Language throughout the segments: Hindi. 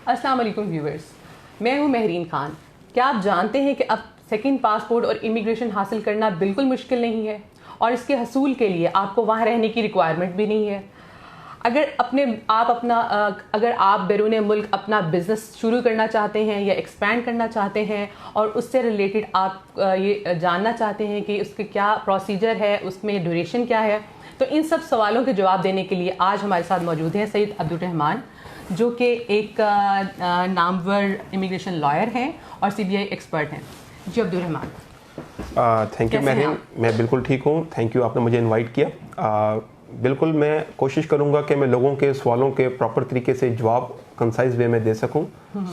अस्सलाम वालेकुम व्यूअर्स, मैं हूं महरीन खान। क्या आप जानते हैं कि अब सेकंड पासपोर्ट और इमिग्रेशन हासिल करना बिल्कुल मुश्किल नहीं है और इसके हसूल के लिए आपको वहां रहने की रिक्वायरमेंट भी नहीं है। अगर आप बैरून मुल्क अपना बिजनेस शुरू करना चाहते हैं या एक्सपैंड करना चाहते हैं और उससे रिलेटेड आप ये जानना चाहते हैं कि उसके क्या प्रोसीजर है, उसमें ड्यूरेशन क्या है, तो इन सब सवालों के जवाब देने के लिए आज हमारे साथ मौजूद हैं सईद अब्दुल रहमान, जो कि एक नामवर इमिग्रेशन लॉयर हैं और CBI एक्सपर्ट हैं। जी अब्दुल रहमान, थैंक यू महरीन, मैं बिल्कुल ठीक हूँ। थैंक यू, आपने मुझे इनवाइट किया। बिल्कुल मैं कोशिश करूँगा कि मैं लोगों के सवालों के प्रॉपर तरीके से जवाब कंसाइज वे में दे सकूँ,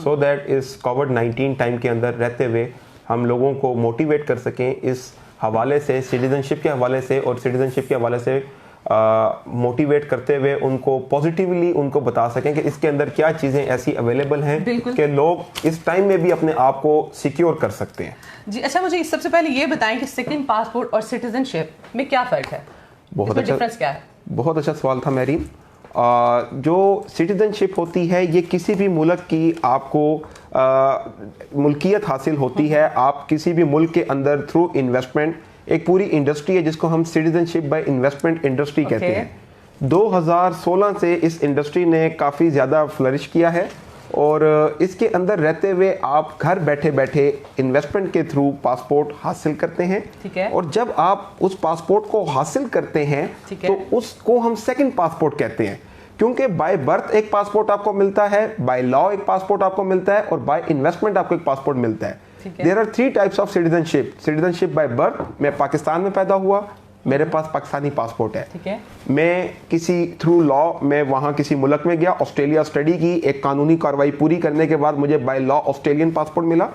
सो दैट इस कोविड-19 टाइम के अंदर रहते हुए हम लोगों को मोटिवेट कर सकें इस हवाले से, सिटीजनशिप के हवाले से और सिटीजनशिप के हवाले से मोटिवेट करते हुए उनको पॉजिटिवली उनको बता सकें कि इसके अंदर क्या चीज़ें ऐसी अवेलेबल हैं कि लोग इस टाइम में भी अपने आप को सिक्योर कर सकते हैं। जी अच्छा, मुझे सबसे पहले ये बताएं कि सेकंड पासपोर्ट और सिटीजनशिप में क्या फ़र्क है? बहुत अच्छा डिफरेंस क्या है? बहुत अच्छा सवाल था मैरीन। जो सिटीजनशिप होती है ये किसी भी मुल्क की आपको मुल्कियत हासिल होती है। आप किसी भी मुल्क के अंदर थ्रू इन्वेस्टमेंट, एक पूरी इंडस्ट्री है जिसको हम सिटीजनशिप बाय इन्वेस्टमेंट इंडस्ट्री कहते हैं। 2016 से इस इंडस्ट्री ने काफ़ी ज़्यादा फ्लरिश किया है और इसके अंदर रहते हुए आप घर बैठे बैठे इन्वेस्टमेंट के थ्रू पासपोर्ट हासिल करते हैं। ठीक है। और जब आप उस पासपोर्ट को हासिल करते हैं तो उसको हम सेकंड पासपोर्ट कहते हैं, क्योंकि बाय बर्थ एक पासपोर्ट आपको मिलता है, बाय लॉ एक पासपोर्ट आपको मिलता है और बाय इन्वेस्टमेंट आपको एक पासपोर्ट मिलता है। There are 3 types of citizenship. Citizenship by birth, मैं पाकिस्तान में पैदा हुआ, मेरे पास पाकिस्तानी पासपोर्ट है। ठीक है। मैं किसी थ्रू लॉ में वहाँ किसी मुल्क में गया, ऑस्ट्रेलिया स्टडी की, एक कानूनी कार्रवाई पूरी करने के बाद मुझे बाय लॉ ऑस्ट्रेलियन पासपोर्ट मिला,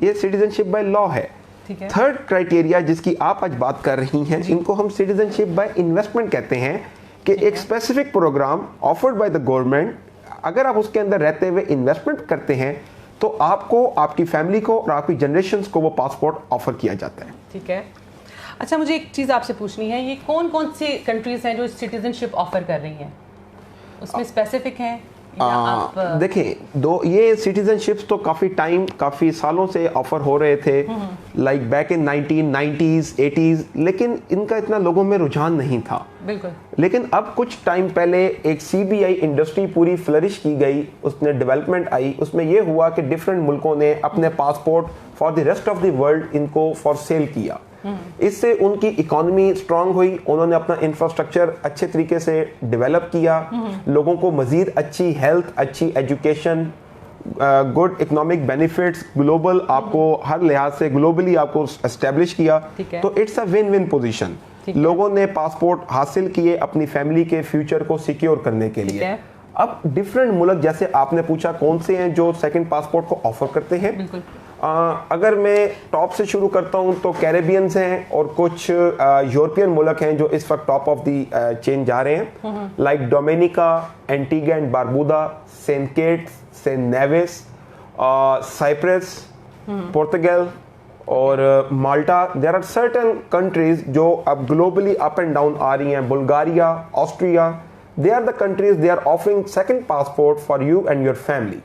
ये सिटीजनशिप बाय लॉ है। थर्ड क्राइटेरिया जिसकी आप आज बात कर रही हैं, इनको हम सिटीजनशिप बाय इन्वेस्टमेंट कहते हैं कि एक specific programme offered by the government, अगर आप उसके अंदर रहते हुए इन्वेस्टमेंट करते हैं तो आपको, आपकी फैमिली को और आपकी जनरेशन्स को वो पासपोर्ट ऑफर किया जाता है। ठीक है। अच्छा, मुझे एक चीज़ आपसे पूछनी है, ये कौन कौन सी कंट्रीज हैं जो सिटीजनशिप ऑफर कर रही हैं? उसमें स्पेसिफिक हैं या आप देखें, ये सिटीजनशिप्स तो काफ़ी सालों से ऑफर हो रहे थे, like back in 1990s 80s, लेकिन इनका इतना लोगों में रुझान नहीं था। बिल्कुल। लेकिन अब कुछ टाइम पहले एक CBI इंडस्ट्री पूरी फ्लरिश की गई, उसमें डेवलपमेंट आई। उसमें यह हुआ कि डिफरेंट मुल्कों ने अपने passport for the rest of the world इनको फॉर सेल किया। इससे उनकी इकोनॉमी स्ट्रांग हुई, उन्होंने अपना इंफ्रास्ट्रक्चर अच्छे तरीके से डेवलप किया, लोगों को मजीद अच्छी हेल्थ, अच्छी education, good economic benefits, global आपको हर लिहाज से ग्लोबली आपको एस्टेब्लिश किया। तो it's a win win position. लोगों ने पासपोर्ट हासिल किए अपनी फैमिली के फ्यूचर को सिक्योर करने के लिए। अब डिफरेंट मुल्क, जैसे आपने पूछा कौन से हैं जो सेकंड पासपोर्ट को ऑफर करते हैं, अगर मैं टॉप से शुरू करता हूं तो कैरेबियंस हैं और कुछ यूरोपियन मुल्क हैं जो इस वक्त टॉप ऑफ द चेन जा रहे हैं, like Dominica, Antigua and Barbuda, Saint Kitts, Saint Nevis, Cyprus, Portugal और माल्टा। देयर आर सर्टेन कंट्रीज जो अब ग्लोबली अप एंड डाउन आ रही हैं, Bulgaria, Austria, they are the countries they are offering second passport for you and your family.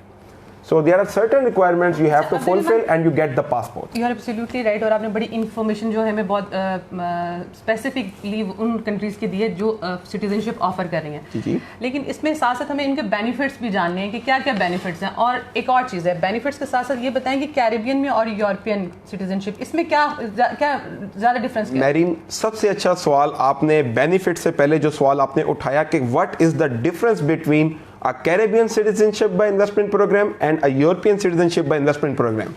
So there are certain requirements you have to fulfill and you get the passport. You are absolutely right। और आपने बड़ी इन्फॉर्मेशन जो है हमें बहुत स्पेसिफिकली उन कंट्रीज़ की दी है जो सिटीजनशिप ऑफर कर रही हैं। जी। लेकिन इसमें साथ साथ हमें इनके बेनिफिट्स भी जानने हैं कि क्या क्या बेनिफिट्स हैं। और एक और चीज़ है, बेनिफिट्स के साथ साथ ये बताएं कि कैरेबियन में और यूरोपियन सिटीजनशिप, इसमें क्या ज़्यादा डिफरेंस है? मैरीन, सबसे अच्छा सवाल आपने, बेनिफिट से पहले जो सवाल आपने उठाया कि what is the difference between a Caribbean citizenship by investment program and a European citizenship by investment program.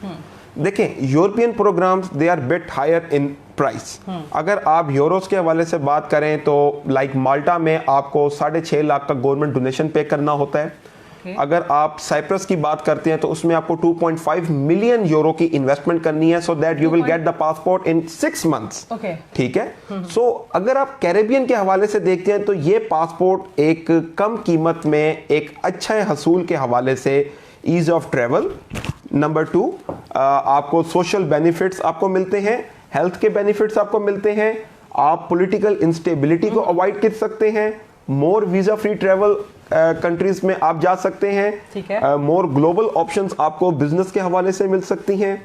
देखें, European programs they are bit higher in price. अगर आप यूरोस के हवाले से बात करें तो लाइक माल्टा में आपको 6.5 लाख का गवर्नमेंट डोनेशन पे करना होता है। अगर आप साइप्रस की बात करते हैं तो उसमें आपको 2.5 मिलियन यूरो की इन्वेस्टमेंट करनी है, so that you will get the passport in 6 months. ठीक है। सो अगर आप कैरेबियन के हवाले से देखते हैं तो ये पासपोर्ट एक कम कीमत में एक अच्छा हसूल के हवाले से ईज ऑफ ट्रेवल। नंबर 2, आपको सोशल बेनिफिट्स आपको मिलते हैं, हेल्थ के बेनिफिट्स आपको मिलते हैं, आप पॉलिटिकल इंस्टेबिलिटी को अवॉइड कर सकते हैं, मोर वीजा फ्री ट्रेवल कंट्रीज में आप जा सकते हैं। ठीक है। मोर ग्लोबल ऑप्शंस आपको बिजनेस के हवाले से मिल सकती हैं।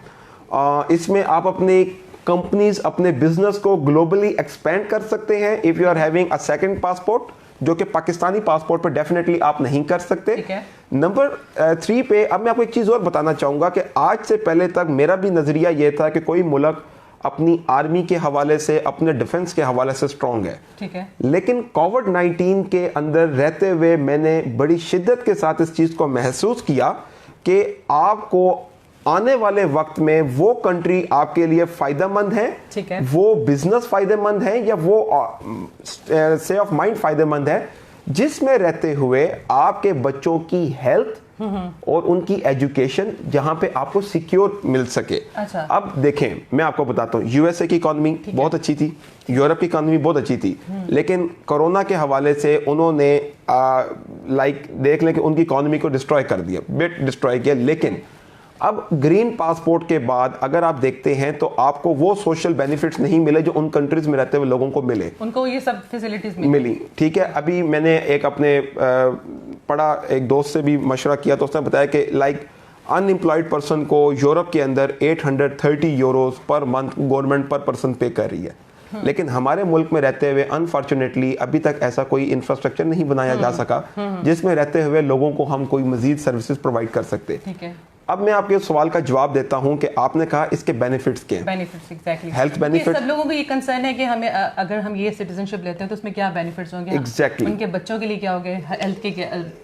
इसमें आप अपने कंपनीज अपने बिजनेस को ग्लोबली एक्सपेंड कर सकते हैं if you are having a second passport, जो कि पाकिस्तानी पासपोर्ट पर डेफिनेटली आप नहीं कर सकते। ठीक है। नंबर 3 पे अब मैं आपको एक चीज और बताना चाहूंगा कि आज से पहले तक मेरा भी नजरिया यह था कि कोई मुल्क अपनी आर्मी के हवाले से, अपने डिफेंस के हवाले से स्ट्रांग है। ठीक है। लेकिन कोविड-19 के अंदर रहते हुए मैंने बड़ी शिद्दत के साथ इस चीज को महसूस किया कि आपको आने वाले वक्त में वो कंट्री आपके लिए फायदेमंद है, ठीक है, वो बिजनेस फायदेमंद है या वो से ऑफ माइंड फायदेमंद है, जिसमें रहते हुए आपके बच्चों की हेल्थ और उनकी एजुकेशन जहां पे आपको सिक्योर मिल सके। अच्छा। अब देखें, मैं आपको बताता हूं, यूएसए की इकोनॉमी बहुत अच्छी थी, यूरोप की इकोनॉमी बहुत अच्छी थी, लेकिन कोरोना के हवाले से उन्होंने देख लें कि उनकी इकोनॉमी को डिस्ट्रॉय कर दिया, बिट डिस्ट्रॉय किया। लेकिन अब ग्रीन पासपोर्ट के बाद अगर आप देखते हैं तो आपको वो सोशल बेनिफिट्स नहीं मिले जो उन कंट्रीज में रहते हुए लोगों को मिले, उनको ये सब फैसिलिटीज मिली। ठीक है। अभी मैंने एक अपने पढ़ा, एक दोस्त से भी मशवरा किया तो उसने बताया कि अनएम्प्लॉयड पर्सन को यूरोप के अंदर 830 यूरोस पर मंथ गवर्नमेंट पर पर्सन पे कर रही है। लेकिन हमारे मुल्क में रहते हुए अनफॉर्चुनेटली अभी तक ऐसा कोई इंफ्रास्ट्रक्चर नहीं बनाया जा सका जिसमें रहते हुए लोगों को हम कोई मजीद सर्विसेज प्रोवाइड कर सकते। ठीक है। अब मैं आपके सवाल का जवाब देता हूं कि आपने कहा इसके बेनिफिट्स क्या हैं? Benefits, exactly. हेल्थ बेनिफिट, सब लोगों को ये कंसर्न है कि हमें अगर हम ये सिटीजनशिप लेते हैं तो उसमें क्या बेनिफिट्स होंगे, एग्जैक्टली, उनके बच्चों के लिए क्या होंगे, हेल्थ के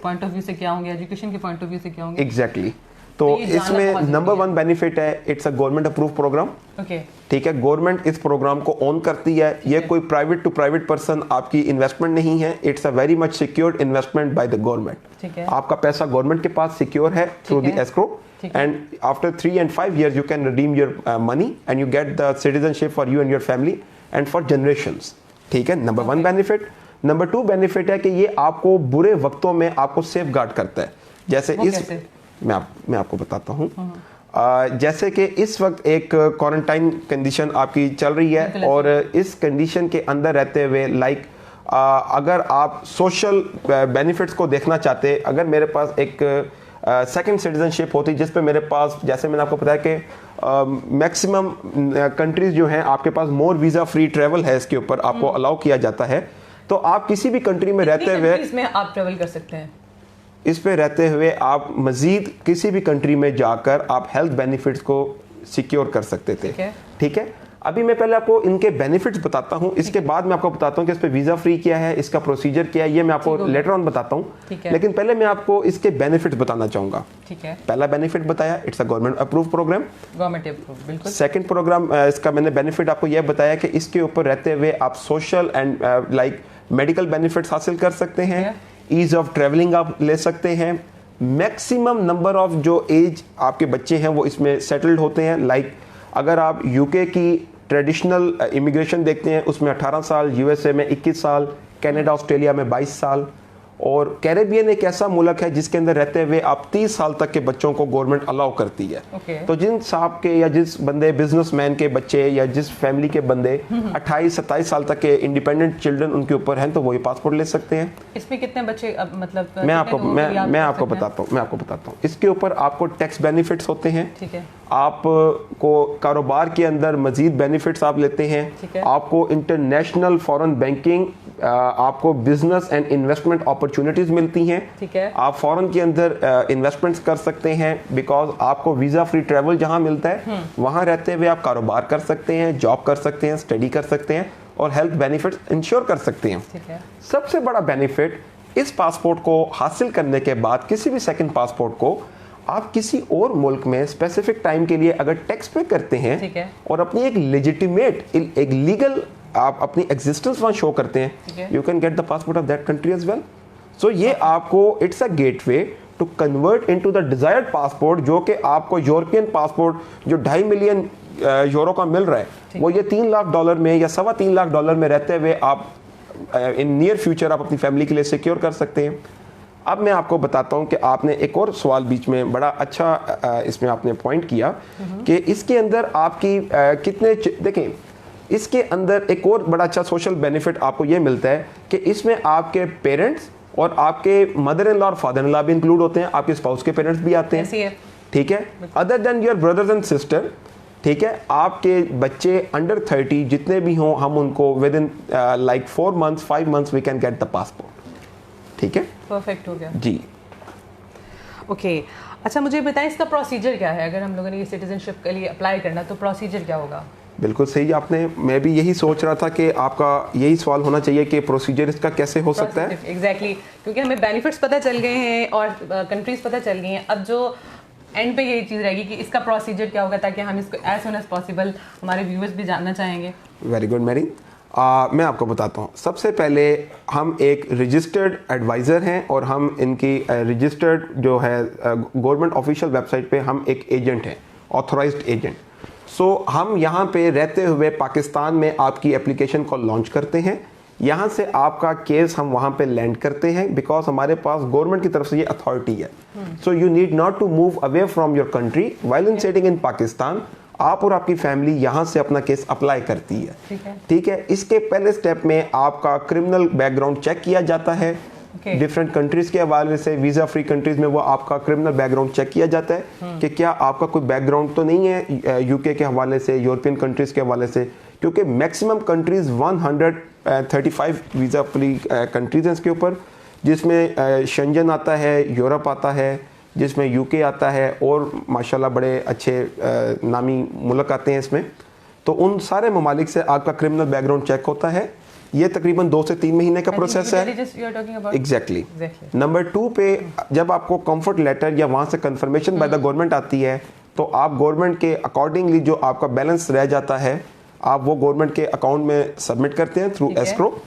पॉइंट ऑफ व्यू से क्या होंगे, एजुकेशन के पॉइंट ऑफ व्यू से क्या होंगे। एग्जैक्टली। तो इसमें नंबर 1 बेनिफिट है, it's a government approve program. Okay. ठीक है। गवर्नमेंट इस प्रोग्राम को ओन करती है, ये कोई प्राइवेट टू प्राइवेट पर्सन आपकी इन्वेस्टमेंट नहीं है, it's a very much secured investment by the government. ठीक है। आपका पैसा गवर्नमेंट के पास सिक्योर है through the escrow, and after 3 and 5 years you can redeem your money and you get the citizenship for you and your family and for generations। ठीक है। Number 1 benefit. नंबर 2 बेनिफिट है कि ये आपको बुरे वक्तों में आपको सेफ गार्ड करता है। जैसे मैं आपको बताता हूँ। जैसे कि इस वक्त एक क्वारंटाइन कंडीशन आपकी चल रही है और इस कंडीशन के अंदर रहते हुए अगर आप सोशल बेनिफिट्स को देखना चाहते, अगर मेरे पास एक सेकंड सिटीजनशिप होती जिस पे मेरे पास, जैसे मैंने आपको बताया कि मैक्सिमम कंट्रीज जो हैं आपके पास मोर वीजा फ्री ट्रेवल है, इसके ऊपर आपको अलाउ किया जाता है, तो आप किसी भी कंट्री में रहते हुए इसमें आप ट्रेवल कर सकते हैं। इस पे रहते हुए आप मजीद किसी भी कंट्री में जाकर आप हेल्थ बेनिफिट्स को सिक्योर कर सकते थे। ठीक है। अभी मैं पहले आपको इनके बेनिफिट्स बताता हूं, इसके बाद मैं आपको बताता हूं कि इस पे वीजा फ्री क्या है, इसका प्रोसीजर क्या है, ये मैं आपको लेटर ऑन बताता हूं। लेकिन पहले मैं आपको इसके बेनिफिट्स बताना चाहूंगा। ठीक है। पहला बेनिफिट बताया, it's a government approve program, government approve, बिल्कुल। सेकंड प्रोग्राम, इसका मैंने बेनिफिट आपको यह बताया कि इसके ऊपर रहते हुए आप सोशल एंड मेडिकल बेनिफिट्स हासिल कर सकते हैं, ईज ऑफ ट्रेवलिंग आप ले सकते हैं, मैक्सिमम नंबर ऑफ जो एज आपके बच्चे हैं वो इसमें सेटल्ड होते हैं। अगर आप यूके की ट्रेडिशनल इमिग्रेशन देखते हैं उसमें 18 साल, यूएसए में 21 साल, कनाडा ऑस्ट्रेलिया में 22 साल, और कैरेबियन एक ऐसा मुल्क है जिसके अंदर रहते हुए आप 30 साल तक के बच्चों को गवर्नमेंट अलाउ करती है। तो जिन साहब के या जिस बंदे बिजनेसमैन के बच्चे या जिस फैमिली के बंदे 28-27 साल तक के इंडिपेंडेंट चिल्ड्रन उनके ऊपर हैं तो वो ये पासपोर्ट ले सकते हैं। इसमें कितने बच्चे मतलब मैं आपको बताता हूँ। इसके ऊपर आपको टैक्स बेनिफिट्स होते हैं। ठीक है। आपको कारोबार के अंदर मजीद बेनिफिट्स आप लेते हैं। आपको इंटरनेशनल फॉरेन बैंकिंग, आपको बिजनेस एंड इन्वेस्टमेंट अपॉर्चुनिटीज मिलती हैं। ठीक है। आप फॉरेन के अंदर इन्वेस्टमेंट्स कर सकते हैं बिकॉज आपको वीजा फ्री ट्रेवल जहां मिलता है वहां रहते हुए आप कारोबार कर सकते हैं, जॉब कर सकते हैं, स्टडी कर सकते हैं और हेल्थ बेनिफिट्स इंश्योर कर सकते हैं। ठीक है। सबसे बड़ा बेनिफिट, इस पासपोर्ट को हासिल करने के बाद किसी भी सेकंड पासपोर्ट को आप किसी और मुल्क में स्पेसिफिक टाइम के लिए अगर टैक्स पे करते हैं और अपनी एक लेजिटिमेट, एक लीगल आप अपनी एग्जिस्टेंस वहां शो करते हैं, you can get the passport of that country as well. So ये आपको it's a gateway to convert into the desired passport, जो कि आपको यूरोपियन पासपोर्ट जो 2.5 मिलियन यूरो का मिल रहा है वो ये $3 लाख में या $3.25 लाख में रहते हुए आप इन नियर फ्यूचर आप अपनी फैमिली के लिए सिक्योर कर सकते हैं। अब मैं आपको बताता हूं कि आपने एक और सवाल बीच में बड़ा अच्छा इसमें आपने पॉइंट किया कि इसके अंदर आपकी कितने, देखें इसके अंदर एक और बड़ा अच्छा सोशल बेनिफिट आपको ये मिलता है कि इसमें आपके पेरेंट्स और आपके मदर इन लॉ और फादर इन लॉ भी इंक्लूड होते हैं, आपके स्पाउस के पेरेंट्स भी आते हैं, ठीक है, other than your brothers and sister, ठीक है। आपके बच्चे अंडर 30 जितने भी हों, हम उनको with in like 4 months 5 months we can get the passport, ठीक है, परफेक्ट हो गया जी। ओके अच्छा, मुझे बताएं इसका प्रोसीजर क्या है, अगर हम लोगों ने ये सिटीजनशिप के लिए अप्लाई करना तो प्रोसीजर क्या होगा? बिल्कुल सही आपने, मैं भी यही सोच रहा था कि आपका यही सवाल होना चाहिए कि प्रोसीजर इसका कैसे हो सकता है। एग्जैक्टली, क्योंकि हमें बेनिफिट्स पता चल गए हैं और कंट्रीज पता चल गई हैं, अब जो एंड पे यही चीज़ रहेगी कि इसका प्रोसीजर क्या होगा, ताकि हम इसको एज सुन एज पॉसिबल, हमारे व्यूअर्स भी जानना चाहेंगे। वेरी गुड मैरिन, मैं आपको बताता हूँ। सबसे पहले हम एक रजिस्टर्ड एडवाइज़र हैं और हम इनकी रजिस्टर्ड जो है गवर्नमेंट ऑफिशियल वेबसाइट पे हम एक एजेंट हैं, ऑथराइज्ड एजेंट। सो हम यहाँ पे रहते हुए पाकिस्तान में आपकी एप्लीकेशन को लॉन्च करते हैं, यहाँ से आपका केस हम वहाँ पे लैंड करते हैं, बिकॉज हमारे पास गवर्नमेंट की तरफ से ये अथॉरिटी है। So you need not to move away from your country while in sitting in Pakistan. आप और आपकी फैमिली यहाँ से अपना केस अप्लाई करती है, ठीक है। इसके पहले स्टेप में आपका क्रिमिनल बैकग्राउंड चेक किया जाता है, डिफरेंट कंट्रीज के हवाले से, वीजा फ्री कंट्रीज में वो आपका क्रिमिनल बैकग्राउंड चेक किया जाता है कि क्या आपका कोई बैकग्राउंड तो नहीं है यूके के हवाले से, यूरोपियन कंट्रीज के हवाले से, क्योंकि maximum countries 135 visa free countries हैं इसके ऊपर, जिसमें शेंजन आता है, यूरोप आता है, जिसमें यूके आता है, और माशाल्लाह बड़े अच्छे नामी मुल्क आते हैं इसमें। तो उन सारे ममालिक से आपका क्रिमिनल बैकग्राउंड चेक होता है। ये तकरीबन 2 से 3 महीने का प्रोसेस है। एग्जैक्टली। नंबर 2 पे जब आपको कंफर्ट लेटर या वहाँ से कंफर्मेशन बाय द गवर्नमेंट आती है, तो आप गवर्नमेंट के अकॉर्डिंगली जो आपका बैलेंस रह जाता है, आप वो गवर्नमेंट के अकाउंट में सबमिट करते हैं थ्रू एस्क्रो,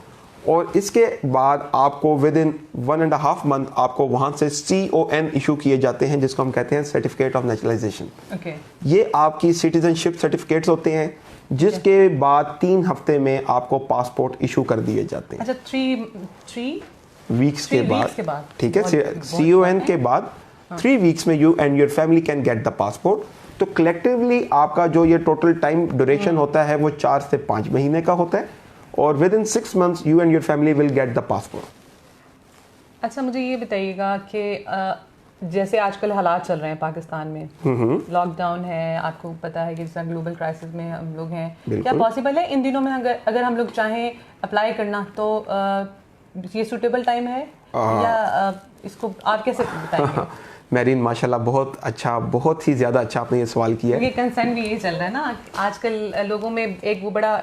और इसके बाद आपको विद इन 1.5 month आपको वहाँ से CON इशू किए जाते हैं, जिसको हम कहते हैं सर्टिफिकेट ऑफ नेशनलाइजेशन। ये आपकी सिटीजनशिप सर्टिफिकेट्स होते हैं, जिसके बाद 3 हफ्ते में आपको पासपोर्ट इशू कर दिए जाते हैं। अच्छा, 3 वीक्स के बाद, ठीक है, CON के बाद 3 वीक्स में you and your family can get the passport. तो कलेक्टिवली आपका जो ये टोटल टाइम ड्यूरेशन होता है वो 4 से 5 महीने का होता है, और with in 6 months you and your family will get the passport. अच्छा, मुझे ये बताइएगा कि जैसे आजकल हालात चल रहे हैं पाकिस्तान में, लॉकडाउन है, आपको पता है कि जैसा ग्लोबल क्राइसिस में हम लोग हैं, क्या पॉसिबल है इन दिनों में अगर हम लोग चाहें अप्लाई करना, तो ये सूटेबल टाइम है या इसको आप कैसे बताएंगे? मैरीन, माशाल्लाह बहुत अच्छा, बहुत ही ज़्यादा अच्छा आपने ये सवाल किया है। ये कंसर्न भी यही चल रहा है ना आजकल लोगों में, एक वो बड़ा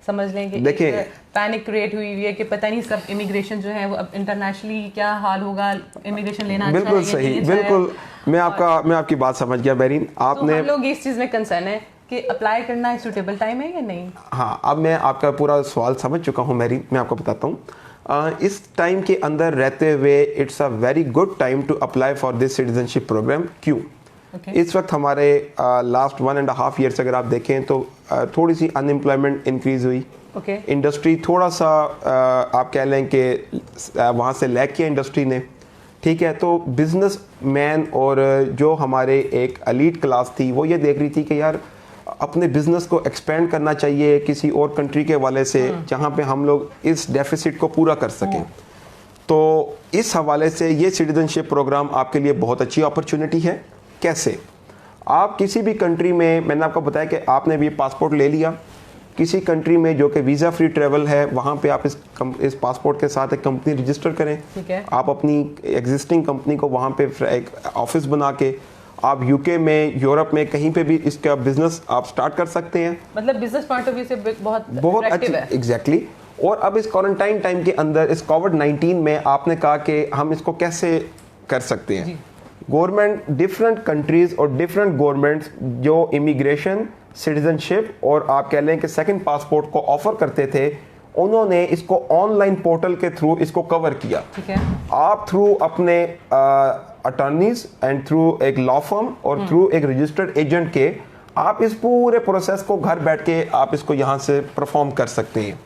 समझ लें कि देखिए पैनिक क्रिएट हुई हुई है कि पता नहीं सब इमिग्रेशन जो है वो अब इंटरनेशनली क्या हाल होगा, इमिग्रेशन लेना बिल्कुल अच्छा है, सही, बिल्कुल मैं आपकी बात समझ गया मैरीन। आपने, हम लोग इस चीज़ में कंसर्न है कि अप्लाई करना सूटेबल टाइम है या नहीं। हाँ, अब मैं आपका पूरा सवाल समझ चुका हूँ मैरीन, मैं आपको बताता हूँ। इस टाइम के अंदर रहते हुए it's a very good time to apply for this citizenship program. क्यों? इस वक्त हमारे लास्ट 1.5 ईयर से अगर आप देखें तो थोड़ी सी अनएम्प्लॉयमेंट इंक्रीज हुई, इंडस्ट्री थोड़ा सा आप कह लें कि वहाँ से लैग किया इंडस्ट्री ने, ठीक है। तो बिजनेस मैन और जो हमारे एक एलीट क्लास थी वो ये देख रही थी कि यार अपने बिजनेस को एक्सपेंड करना चाहिए किसी और कंट्री के वाले से, जहाँ पे हम लोग इस डेफिसिट को पूरा कर सकें। तो इस हवाले से ये सिटीजनशिप प्रोग्राम आपके लिए बहुत अच्छी अपॉर्चुनिटी है। कैसे? आप किसी भी कंट्री में, मैंने आपको बताया कि आपने भी पासपोर्ट ले लिया, किसी कंट्री में जो कि वीज़ा फ्री ट्रेवल है, वहाँ पे आप इस पासपोर्ट के साथ एक कंपनी रजिस्टर करें। आप अपनी एग्जिस्टिंग कंपनी को वहाँ पे एक ऑफिस बना के आप यूके में, यूरोप में कहीं पे भी इसका बिजनेस आप स्टार्ट कर सकते हैं। मतलब बिजनेस पॉइंट ऑफ व्यू से बहुत अच्छा, एग्जैक्टली। और अब इस क्वारंटाइन टाइम के अंदर, इस कोविड-19 में आपने कहा कि हम इसको कैसे कर सकते हैं। गवर्नमेंट, डिफरेंट कंट्रीज और डिफरेंट गवर्नमेंट्स जो इमिग्रेशन, सिटीजनशिप और आप कह लें कि सेकंड पासपोर्ट को ऑफर करते थे, उन्होंने इसको ऑनलाइन पोर्टल के थ्रू इसको कवर किया। ठीक है। आप थ्रू अपने अटॉर्नीज एंड थ्रू एक लॉ फर्म और थ्रू एक रजिस्टर्ड एजेंट के आप इस पूरे प्रोसेस को घर बैठ के आप इसको यहाँ से परफॉर्म कर सकते हैं,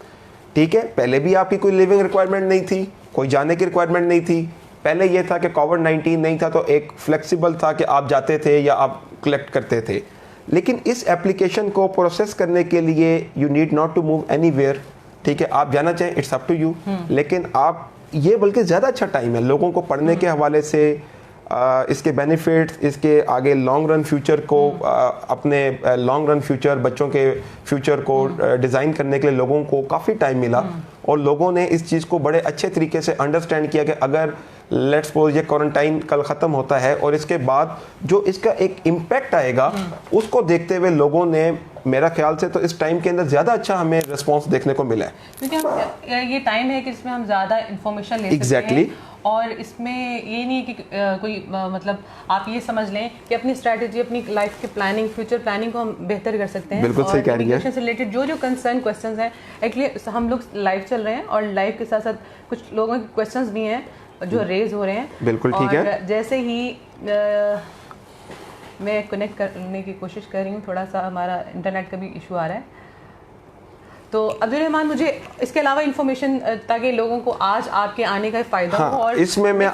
ठीक है। पहले भी आपकी कोई लिविंग रिक्वायरमेंट नहीं थी, कोई जाने की रिक्वायरमेंट नहीं थी। पहले ये था कि कोविड-19 नहीं था तो एक फ्लेक्सिबल था कि आप जाते थे या आप कलेक्ट करते थे। लेकिन इस एप्लीकेशन को प्रोसेस करने के लिए you need not to move anywhere, ठीक है। आप जाना चाहें इट्स अप टू यू, लेकिन आप ये बल्कि ज़्यादा अच्छा टाइम है लोगों को पढ़ने के हवाले से, इसके बेनिफिट्स, इसके आगे लॉन्ग रन फ्यूचर को, अपने लॉन्ग रन फ्यूचर, बच्चों के फ्यूचर को डिज़ाइन करने के लिए लोगों को काफ़ी टाइम मिला और लोगों ने इस चीज़ को बड़े अच्छे तरीके से अंडरस्टैंड किया कि अगर लेट्स सपोज ये क्वारंटाइन कल ख़त्म होता है और इसके बाद जो इसका एक इम्पैक्ट आएगा उसको देखते हुए लोगों ने, मेरा ख्याल से तो इस टाइम के अंदर ज़्यादा अच्छा हमें रिस्पॉन्स देखने को मिला है, क्योंकि ये टाइम है कि इसमें हम ज़्यादा इंफॉर्मेशन ले सकते हैं और इसमें ये नहीं है कि कोई मतलब आप ये समझ लें कि अपनी स्ट्रैटेजी, अपनी लाइफ की प्लानिंग, फ्यूचर प्लानिंग को हम बेहतर कर सकते हैं। बिल्कुल सही कह रही है। से रिलेटेड जो कंसर्न क्वेश्चंस हैं, एक्चुअली हम लोग लाइव चल रहे हैं और लाइव के साथ साथ कुछ लोगों के क्वेश्चंस भी हैं जो रेज हो रहे हैं। बिल्कुल ठीक है। जैसे ही मैं कनेक्ट करने की कोशिश कर रही हूँ, थोड़ा सा हमारा इंटरनेट का भी इशू आ रहा है, तो अब्दुल रहमान मुझे इसके अलावा इन्फॉर्मेशन, ताकि लोगों को आज आपके आने का फायदा हो। और इसमें मैं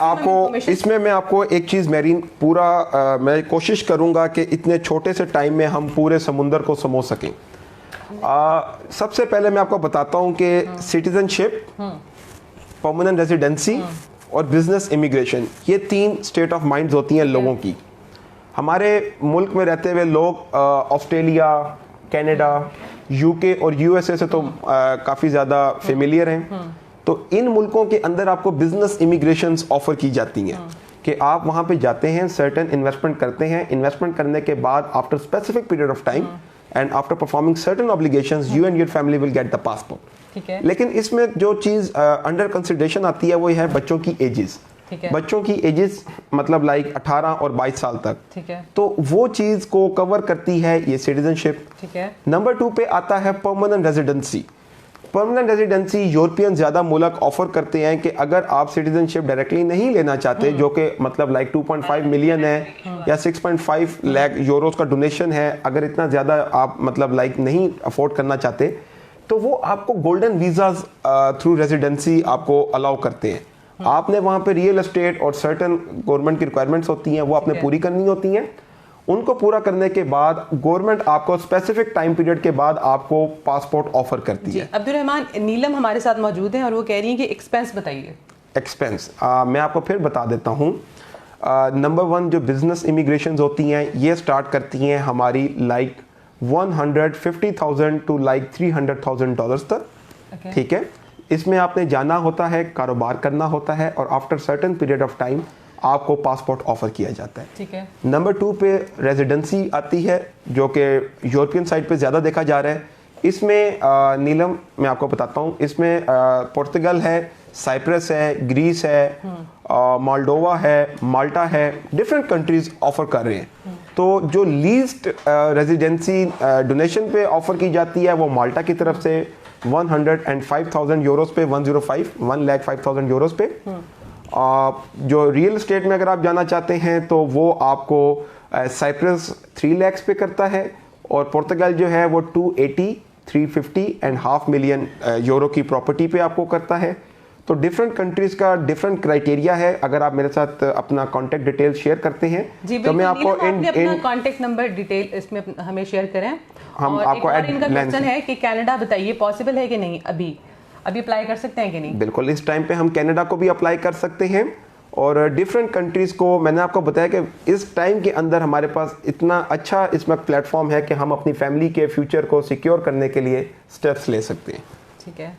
आपको एक चीज़ मेरीन पूरा मैं कोशिश करूंगा कि इतने छोटे से टाइम में हम पूरे समुंदर को समझ सकें। सबसे पहले मैं आपको बताता हूं कि सिटीजनशिप, परमानेंट रेजिडेंसी और बिजनेस इमिग्रेशन, ये 3 स्टेट ऑफ माइंड्स होती हैं लोगों की। हमारे मुल्क में रहते हुए लोग ऑस्ट्रेलिया, कनाडा, यूके और यूएसए से तो काफ़ी ज़्यादा फेमिलियर हैं। तो इन मुल्कों के अंदर आपको बिजनेस इमिग्रेशंस ऑफर की जाती हैं कि आप वहाँ पे जाते हैं, सर्टेन इन्वेस्टमेंट करते हैं, इन्वेस्टमेंट करने के बाद after specific period of time and after performing certain obligations you and your family will get the passport. ठीक है। लेकिन इसमें जो चीज़ अंडर कंसिडरेशन आती है वो है बच्चों की एजेस। बच्चों की एजेस मतलब लाइक 18 और 22 साल तक। ठीक है। तो वो चीज को कवर करती है ये सिटीजनशिप। ठीक है। नंबर 2 पे आता है permanent residency. Permanent residency European ज्यादा मुल्क ऑफर करते हैं कि अगर आप सिटीजनशिप डायरेक्टली नहीं लेना चाहते, जो कि मतलब लाइक 2.5 मिलियन है या 6.5 लाख यूरोस का डोनेशन है, अगर इतना ज्यादा आप मतलब लाइक नहीं अफोर्ड करना चाहते, तो वो आपको गोल्डन वीजाज थ्रू रेजिडेंसी आपको अलाउ करते हैं। आपने वहां पे रियल एस्टेट और सर्टेन गवर्नमेंट की रिक्वायरमेंट्स होती हैं, वो आपने पूरी करनी होती हैं। उनको पूरा करने के बाद गवर्नमेंट आपको स्पेसिफिक टाइम पीरियड के बाद आपको पासपोर्ट ऑफर करती है। अब्दुल रहमान, नीलम हमारे साथ मौजूद हैं और वो कह रही हैं कि एक्सपेंस बताइए। एक्सपेंस मैं आपको फिर बता देता हूँ। नंबर 1 जो बिजनेस इमिग्रेशन होती हैं ये स्टार्ट करती हैं हमारी लाइक 150,000 टू लाइक $300,000 तक। ठीक है। इसमें आपने जाना होता है, कारोबार करना होता है और after certain period of time आपको पासपोर्ट ऑफर किया जाता है। ठीक है। नंबर 2 पे रेजिडेंसी आती है जो कि यूरोपियन साइड पे ज़्यादा देखा जा रहा है। इसमें नीलम मैं आपको बताता हूँ, इसमें पुर्तगाल है, साइप्रस है, ग्रीस है, मोल्डोवा है, माल्टा है, डिफरेंट कंट्रीज ऑफर कर रहे हैं। तो जो लीस्ट रेजिडेंसी डोनेशन पे ऑफर की जाती है वो माल्टा की तरफ से 105,000 यूरोस पे, 1,05,000 यूरोस पे। जो रियल एस्टेट में अगर आप जाना चाहते हैं तो वो आपको साइप्रस 3 लाख पे करता है और पुर्तगाल जो है वो 280, 350 एंड हाफ मिलियन यूरो की प्रॉपर्टी पे आपको करता है। तो डिफरेंट कंट्रीज का डिफरेंट क्राइटेरिया है। अगर आप मेरे साथ अपना कांटेक्ट डिटेल शेयर करते हैं तो मैं आपको अपना कांटेक्ट नंबर डिटेल इसमें हमें शेयर करें। हम आपको इनका क्वेश्चन है कि कनाडा बताइए पॉसिबल है कि नहीं, अभी अप्लाई कर सकते हैं कि नहीं? बिल्कुल, इस टाइम पे हम कनाडा को भी अप्लाई कर सकते हैं और डिफरेंट कंट्रीज को। मैंने आपको बताया कि इस टाइम के अंदर हमारे पास इतना अच्छा इसमें प्लेटफॉर्म है कि हम अपनी फैमिली के फ्यूचर को सिक्योर करने के लिए स्टेप्स ले सकते हैं। ठीक है।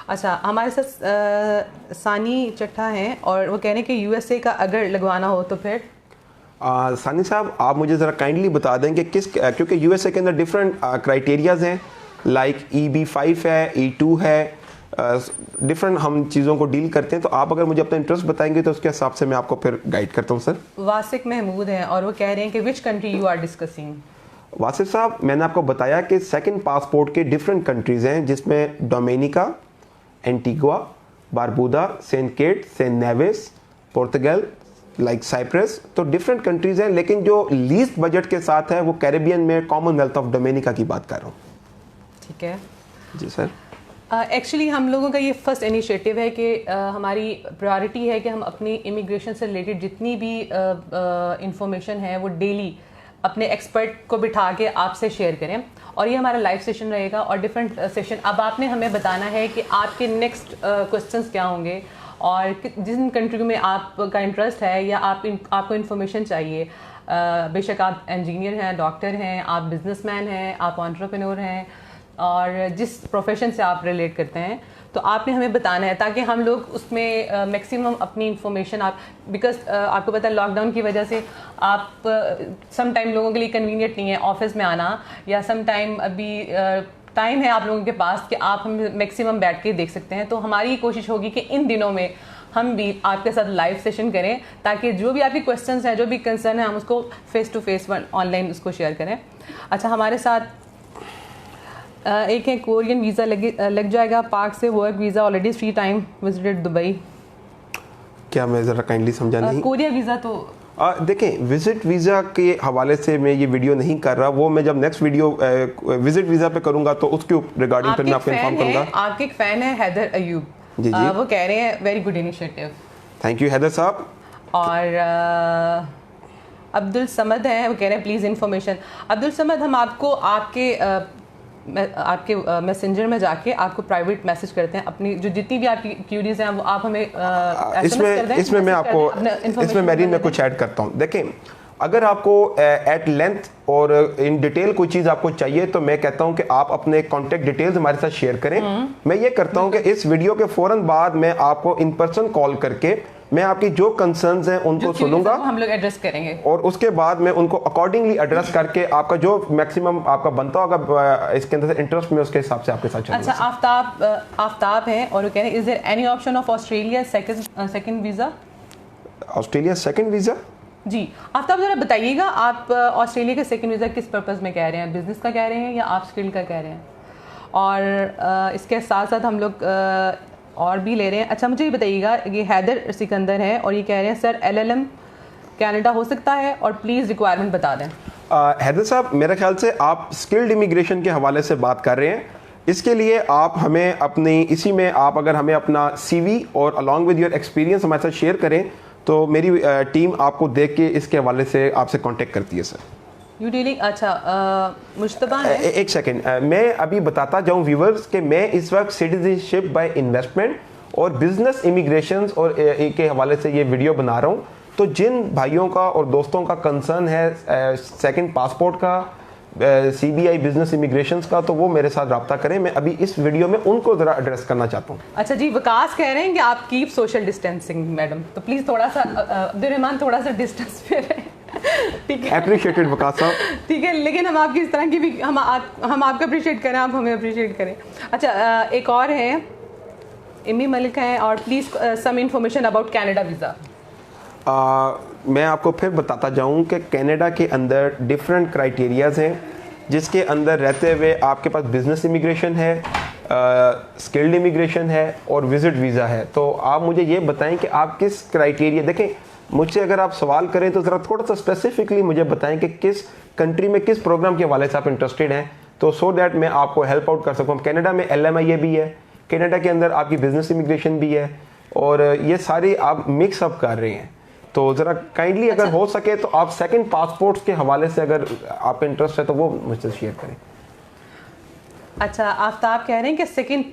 अच्छा, हमारे साथ सानी चट्टा हैं और वो कह रहे हैं कि यूएसए का अगर लगवाना हो तो फिर सानी साहब आप मुझे ज़रा काइंडली बता दें कि किस, क्योंकि यूएसए के अंदर डिफरेंट क्राइटेरियाज हैं, लाइक EB5 है, E2 है, डिफरेंट हम चीज़ों को डील करते हैं। तो आप अगर मुझे अपना इंटरेस्ट बताएंगे तो उसके हिसाब से मैं आपको फिर गाइड करता हूँ। सर वासिक महमूद हैं और वो कह रहे हैं कि which country you are discussing. Wasif sahab, मैंने आपको बताया कि सेकंड पासपोर्ट के डिफरेंट कंट्रीज़ हैं जिसमें Dominica, Antigua, Barbuda, Saint Kitts, Saint Nevis, Portugal, like Cyprus. तो डिफरेंट कंट्रीज़ हैं, लेकिन जो लीस्ट बजट के साथ है वो कैरेबियन में कॉमनवेल्थ ऑफ डोमिनिका की बात कर रहा हूँ। ठीक है जी सर। एक्चुअली हम लोगों का ये फर्स्ट इनिशिएटिव है कि हमारी प्रायोरिटी है कि हम अपनी इमिग्रेशन से रिलेटेड जितनी भी इंफॉर्मेशन है वो डेली अपने एक्सपर्ट को बिठा के आपसे शेयर करें और ये हमारा लाइव सेशन रहेगा और डिफरेंट सेशन। अब आपने हमें बताना है कि आपके नेक्स्ट क्वेश्चंस क्या होंगे और जिन कंट्री में आपका इंटरेस्ट है या आपको इन्फॉर्मेशन चाहिए, बेशक आप इंजीनियर हैं, डॉक्टर हैं, आप बिजनेसमैन हैं, आप एंटरप्रेन्योर हैं, और जिस प्रोफेशन से आप रिलेट करते हैं, तो आपने हमें बताना है ताकि हम लोग उसमें मैक्सिमम अपनी इंफॉर्मेशन बिकॉज आपको पता है लॉकडाउन की वजह से आप सम टाइम लोगों के लिए कन्वीनियंट नहीं है ऑफिस में आना, या सम टाइम अभी टाइम है आप लोगों के पास कि आप हम मैक्सिमम बैठ के देख सकते हैं। तो हमारी कोशिश होगी कि इन दिनों में हम भी आपके साथ लाइव सेशन करें ताकि जो भी आपके क्वेश्चंस हैं, जो भी कंसर्न है, हम उसको फेस टू फेस ऑनलाइन उसको शेयर करें। अच्छा, हमारे साथ एक है कोरियन वीज़ा लग जाएगा पाक से, work visa already 3 time visited Dubai. क्या मैं ज़रा काइंडली समझा नहीं। कोरिया वीज़ा तो देखें, विजिट वीज़ा के हवाले से मैं ये वीडियो नहीं कर रहा, वो मैं जब नेक्स्ट वीडियो विजिट वीज़ा पे करूंगा तो उसके रिगार्डिंग फिर मैं आपको इन्फॉर्म करूंगा। आपके एक फ़ैन है हैदर अयूब, जी जी, वो कह रहे हैं very good initiative. Thank you Haider sahab. और अब्दुल समद हैं, वो कह रहे हैं प्लीज़ इन्फॉर्मेशन। अब्दुल समद, हम आपको आपके मैसेंजर में जाके आपको प्राइवेट मैसेज करते हैं, अपनी जो जितनी भी आपकी क्यूरीज हैं वो आप हमें इसमें मैं आपको इसमें मेरी मैं कुछ ऐड करता हूँ। देखें, अगर आपको एट लेंथ और इन डिटेल कोई चीज़ आपको चाहिए तो मैं कहता हूं कि आप अपने कॉन्टैक्ट डिटेल्स हमारे साथ शेयर करें। मैं ये करता हूं कि इस वीडियो के फौरन बाद मैं आपको इन पर्सन कॉल करके मैं आपकी जो कंसर्न्स हैं उनको सुनूंगा, हम लोग एड्रेस करेंगे, और उसके बाद मैं उनको अकॉर्डिंगली एड्रेस करके आपका जो मैक्सिमम आपका बनता होगा इसके अंदर से इंटरेस्ट में, उसके हिसाब से आपके साथ चलूंगा। अच्छा, आफ्ताब है और वो कह रहे हैं is there any option of Australia second visa? Australia second visa? जी आफ्ताब, ज़रा बताइएगा आप ऑस्ट्रेलिया का सेकंड वीज़ा किस पर्पज़ में कह रहे हैं, बिजनेस का कह रहे हैं या आप स्किल का कह रहे हैं? और इसके साथ साथ हम लोग और भी ले रहे हैं। अच्छा, मुझे ये बताइएगा, ये हैदर सिकंदर है और ये कह रहे हैं सर LLM कनाडा हो सकता है और प्लीज़ रिक्वायरमेंट बता दें। हैदर साहब, मेरे ख्याल से आप स्किल्ड इमिग्रेशन के हवाले से बात कर रहे हैं। इसके लिए आप हमें अपनी इसी में आप अगर हमें अपना CV और अलॉन्ग विद योर एक्सपीरियंस हमारे साथ शेयर करें तो मेरी टीम आपको देख के इसके हवाले से आपसे कांटेक्ट करती है सर। यू डीलिंग, अच्छा मुश्तबा है। एक सेकेंड, मैं अभी बताता जाऊं व्यूवर्स कि मैं इस वक्त सिटीजनशिप बाय इन्वेस्टमेंट और बिजनेस इमिग्रेशन और के हवाले से ये वीडियो बना रहा हूं। तो जिन भाइयों का और दोस्तों का कंसर्न है सेकंड पासपोर्ट का, CBI बिजनेस इमिग्रेशन का, तो वो मेरे साथ रब्ता करें। मैं अभी इस वीडियो में उनको जरा एड्रेस करना चाहता हूँ। अच्छा जी, विकास कह रहे हैं कि आप कीप सोशल डिस्टेंसिंग मैडम, तो प्लीज थोड़ा सा अब्दुल रहमान थोड़ा सा डिस्टेंस पे रहें। ठीक है, एप्रिशिएटेड विकास साहब। ठीक है, लेकिन हम आपकी इस तरह की भी हम आपको अप्रिशिएट करें, आप हमें अप्रिशिएट करें। अच्छा, एक और है इमी मलिक हैं और please some information about Canada visa. मैं आपको फिर बताता जाऊं कि कनाडा के अंदर डिफरेंट क्राइटेरियाज हैं, जिसके अंदर रहते हुए आपके पास बिजनेस इमिग्रेशन है, स्किल्ड इमिग्रेशन है और विजिट वीज़ा है। तो आप मुझे ये बताएं कि आप किस क्राइटेरिया, देखें मुझसे अगर आप सवाल करें तो ज़रा थोड़ा सा स्पेसिफिकली मुझे बताएं कि किस कंट्री में किस प्रोग्राम के हवाले से आप इंटरेस्टेड हैं, तो सो दैट मैं आपको हेल्प आउट कर सकूँ। कनाडा में LMIA भी है, कनाडा के अंदर आपकी बिजनेस इमिग्रेशन भी है, और ये सारी आप मिक्स अप कर रहे हैं। तो ज़रा काइंडली अगर हो सके तो आप सेकंड पासपोर्ट्स के हवाले से अगर आपका इंटरेस्ट है तो वो मुझसे शेयर करें। अच्छा, आफ्ताब कह रहे हैं कि सेकंड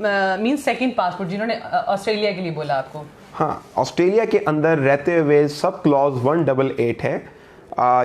मींस सेकंड पासपोर्ट, जिन्होंने ऑस्ट्रेलिया के लिए बोला आपको। हाँ, ऑस्ट्रेलिया के अंदर रहते हुए सब क्लॉज 188 है,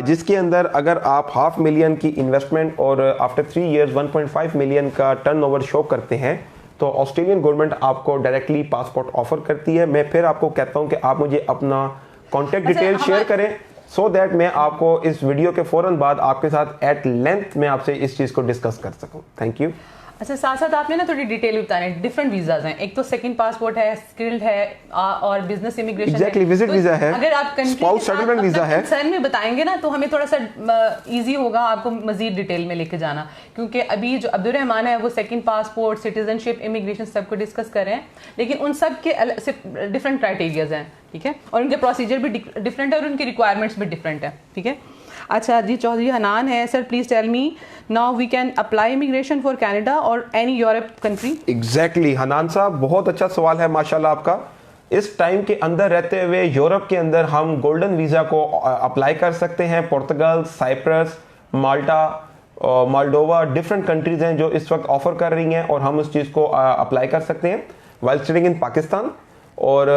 जिसके अंदर अगर आप $500,000 की इन्वेस्टमेंट और आफ्टर 3 years 1.5 million का टर्नओवर शो करते हैं तो ऑस्ट्रेलियन गवर्नमेंट आपको डायरेक्टली पासपोर्ट ऑफर करती है। मैं फिर आपको कहता हूं कि आप मुझे अपना कॉन्टैक्ट डिटेल शेयर करें सो दैट मैं आपको इस वीडियो के फौरन बाद आपके साथ एट लेंथ में आपसे इस चीज़ को डिस्कस कर सकूं। Thank you. अच्छा, साथ साथ आपने ना थोड़ी डिटेल बताने, डिफरेंट वीज़ाज हैं, एक तो सेकंड पासपोर्ट है, स्किल्ड है और business immigration exactly, visit visa है, अगर आप स्पाउस सेटलमेंट वीज़ा है। कंसर्न में बताएंगे ना तो हमें थोड़ा सा इजी होगा आपको मजीद डिटेल में लेके जाना, क्योंकि अभी जो अब्दुल रहमान है वो सेकंड पासपोर्ट, सिटीजनशिप, इमिग्रेशन सबको डिस्कस कर रहे हैं, लेकिन उन सब के डिफरेंट क्राइटेरियाज हैं, ठीक है, और उनके प्रोसीजर भी डिफरेंट है और उनकी रिक्वायरमेंट्स भी डिफरेंट है, ठीक है। अच्छा जी, चौधरी हनान है, sir please tell me now we can apply immigration for Canada और any Europe country. Exactly Hanan sahab, बहुत अच्छा सवाल है माशाल्लाह आपका। इस टाइम के अंदर रहते हुए यूरोप के अंदर हम गोल्डन वीज़ा को अप्लाई कर सकते हैं। पुर्तगाल, साइप्रस, माल्टा, मोल्डोवा, डिफरेंट कंट्रीज हैं जो इस वक्त ऑफर कर रही हैं और हम उस चीज़ को अप्लाई कर सकते हैं वाइल स्टेइंग इन पाकिस्तान। और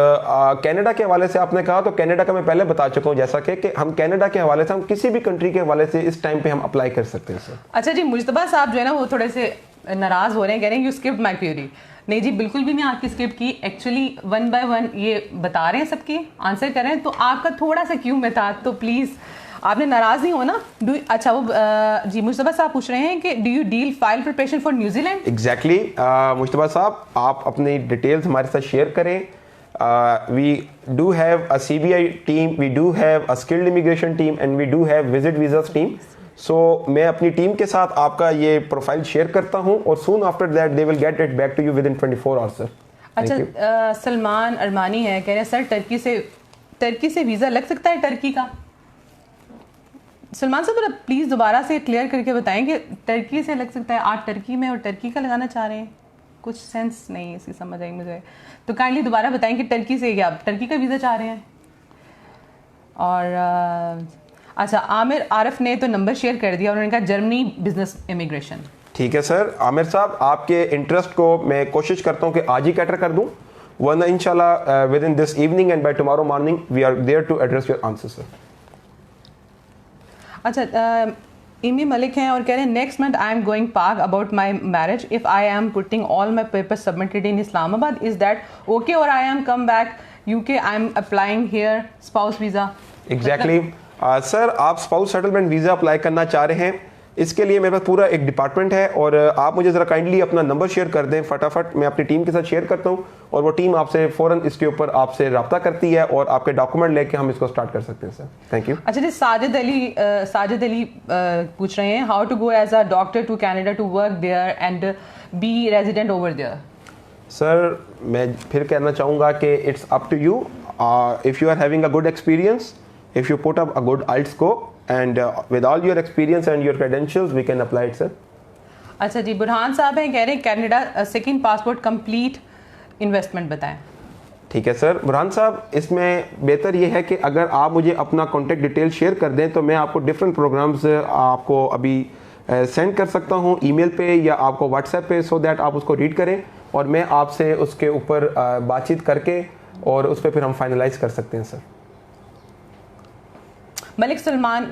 कनाडा के हवाले से आपने कहा, तो कनाडा का मैं पहले बता चुका हूँ जैसा कि हम कनाडा के हवाले से हम किसी भी कंट्री के हवाले से इस टाइम पे हम अप्लाई कर सकते हैं सर। अच्छा जी, मुजतबा साहब जो है ना वो थोड़े से नाराज हो रहे हैं, कह रहे हैं यू स्किप्ड माय क्वेरी। नहीं जी, बिल्कुल भी नहीं आपकी स्किप की, एक्चुअली 1 by 1 ये बता रहे हैं, सबके आंसर कर रहे हैं, तो आपका थोड़ा सा क्यों में था, तो प्लीज़ आपने नाराज़ नहीं हो ना। अच्छा वो जी मुश्तबा साहब पूछ रहे हैं कि do you deal file preparation for New Zealand? Exactly Mushtaba साहब, आप अपनी डिटेल्स हमारे साथ शेयर करें। We do have a CBI team, we do have a skilled immigration team and we do have visit visas team. सो मैं अपनी टीम के साथ आपका ये प्रोफाइल शेयर करता हूँ और soon after that they will get it back to you with in 24 hours sir. अच्छा सलमान अरमानी है, कह रहे हैं सर टर्की से वीज़ा लग सकता है टर्की का? सलमान साहब प्लीज़ दोबारा से क्लियर करके बताएं कि टर्की से लग सकता है, आप टर्की में और टर्की का लगाना चाह रहे हैं, कुछ सेंस नहीं इसकी समझ आई मुझे, तो काइंडली दोबारा बताएं कि टर्की से क्या आप टर्की का वीज़ा चाह रहे हैं? और अच्छा आमिर आरिफ ने तो नंबर शेयर कर दिया, उन्होंने कहा जर्मनी बिजनेस इमिग्रेशन। ठीक है सर, आमिर साहब आपके इंटरेस्ट को मैं कोशिश करता हूँ कि आज ही कैटर कर दूँ, वरना इंशाल्लाह with in this evening and by tomorrow morning we are there to address your answer sir. अच्छा इमी मलिक हैं और कह रहे हैं next month I am going Pak about my marriage, if I am putting all my papers submitted in Islamabad, is that okay, और I am come back UK, I am applying here spouse visa. Exactly sir, आप स्पाउस सेटलमेंट वीज़ा अप्लाई करना चाह रहे हैं, इसके लिए मेरे पास पूरा एक डिपार्टमेंट है, और आप मुझे ज़रा काइंडली अपना नंबर शेयर कर दें फटाफट, मैं अपनी टीम के साथ शेयर करता हूँ और वो टीम आपसे फ़ौरन इसके ऊपर आपसे रब्ता करती है और आपके डॉक्यूमेंट लेके हम इसको स्टार्ट कर सकते हैं सर। Thank you. अच्छा जी साजिद अली पूछ रहे हैं how to go as a doctor to Canada to work there and be resident over there? Sir मैं फिर कहना चाहूँगा कि it's up to you, if you are having a good experience, if you put up a good IELTS score and with all your experience and your credentials we can apply it sir। अच्छा जी बुरहान साहब हैं, कह रहे हैं Canada second passport complete investment बताएं। ठीक है सर बुरहान साहब, इसमें बेहतर ये है कि अगर आप मुझे अपना कॉन्टैक्ट डिटेल शेयर कर दें तो मैं आपको डिफरेंट प्रोग्राम्स आपको अभी सेंड कर सकता हूँ ईमेल पे या आपको व्हाट्सएप पे, सो दैट आप उसको रीड करें और मैं आपसे उसके ऊपर बातचीत करके और उस पर फिर हम फाइनलाइज कर सकते हैं सर। मलिक सलमान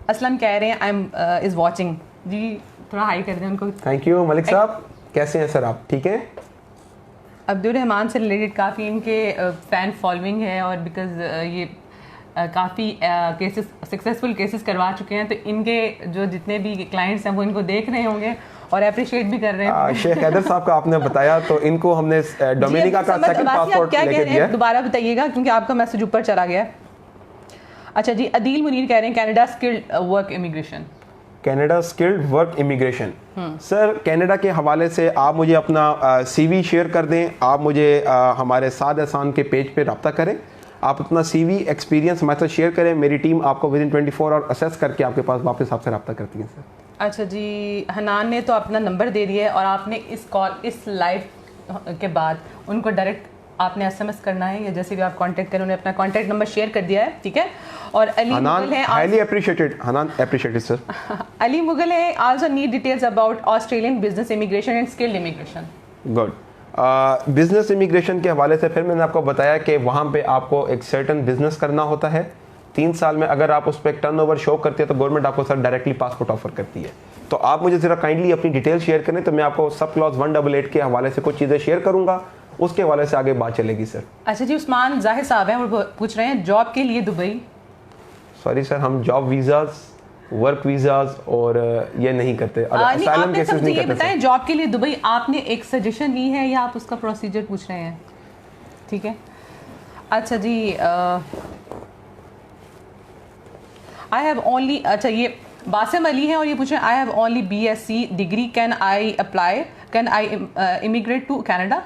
असलम कह रहे हैं आई एम इज वाचिंग जी, थोड़ा हाई कर दें उनको। थैंक यू मलिक साहब, कैसे हैं सर आप? ठीक हैं। अब्दुल रहमान से रिलेटेड काफ़ी इनके फ़ैन फॉलोइंग है और बिकॉज ये काफ़ी केसेस सक्सेसफुल केसेस करवा चुके हैं, तो इनके जो जितने भी क्लाइंट्स हैं वो इनको देख रहे होंगे और अप्रिशिएट भी कर रहे हैं। शेख हैदर साहब का आपने बताया, तो इनको हमने डोमिनिका का सेकंड पासपोर्ट लेके दिया है। दोबारा बताइएगा क्योंकि आपका मैसेज ऊपर चला गया। अच्छा जी अदील मुनीर कह रहे हैं Canada skilled work immigration. Canada skilled work immigration sir, Canada के हवाले से आप मुझे अपना CV शेयर कर दें, आप मुझे हमारे साद एहसान के पेज पे रब्ता करें, आप अपना CV एक्सपीरियंस हमारे साथ शेयर करें, मेरी टीम आपको विद इन 24 आवर असेस करके आपके पास वापस आपसे रब्ता करती है सर। अच्छा जी हनान ने तो अपना नंबर दे दिया है और आपने इस लाइव के बाद उनको डायरेक्ट आपने SMS करना है या जैसे भी आप कांटेक्ट करें, उन्हें अपना कांटेक्ट नंबर शेयर कर दिया है, ठीक है। और अली मुगल है, highly appreciated Hanan, appreciated sir. Ali Mughal है, also need details about Australian business immigration and skilled immigration. Good. Business immigration के हवाले से फिर मैंने आपको बताया कि वहाँ पे आपको एक सर्टन बिजनेस करना होता है, 3 साल में अगर आप उस पर एक टर्नओवर शो करते हैं तो गवर्नमेंट आपको सर डायरेक्टली पासपोर्ट ऑफर करती है। तो आप मुझे ज़रा काइंडली अपनी डिटेल शेयर करें, तो मैं आपको सब क्लॉज 188 के हवाले से कुछ चीज़ें शेयर करूँगा, उसके हवाले से आगे बात चलेगी सर। अच्छा जी उस्मान जाहिर साहब हैं, वो पूछ रहे हैं जॉब के लिए दुबई। सॉरी सर, हम जॉब वीज़ाज, वर्क वीज़ाज और ये नहीं करते, असाइलम केसेस नहीं करते। बताएं जॉब के लिए दुबई आपने एक सजेशन ली है या आप उसका प्रोसीजर पूछ रहे हैं? ठीक है। अच्छा जी आई हैव ओनली, अच्छा ये बासिम अली हैं और ये पूछ रहे हैं I have only BSc degree, can I apply, can I immigrate to Canada?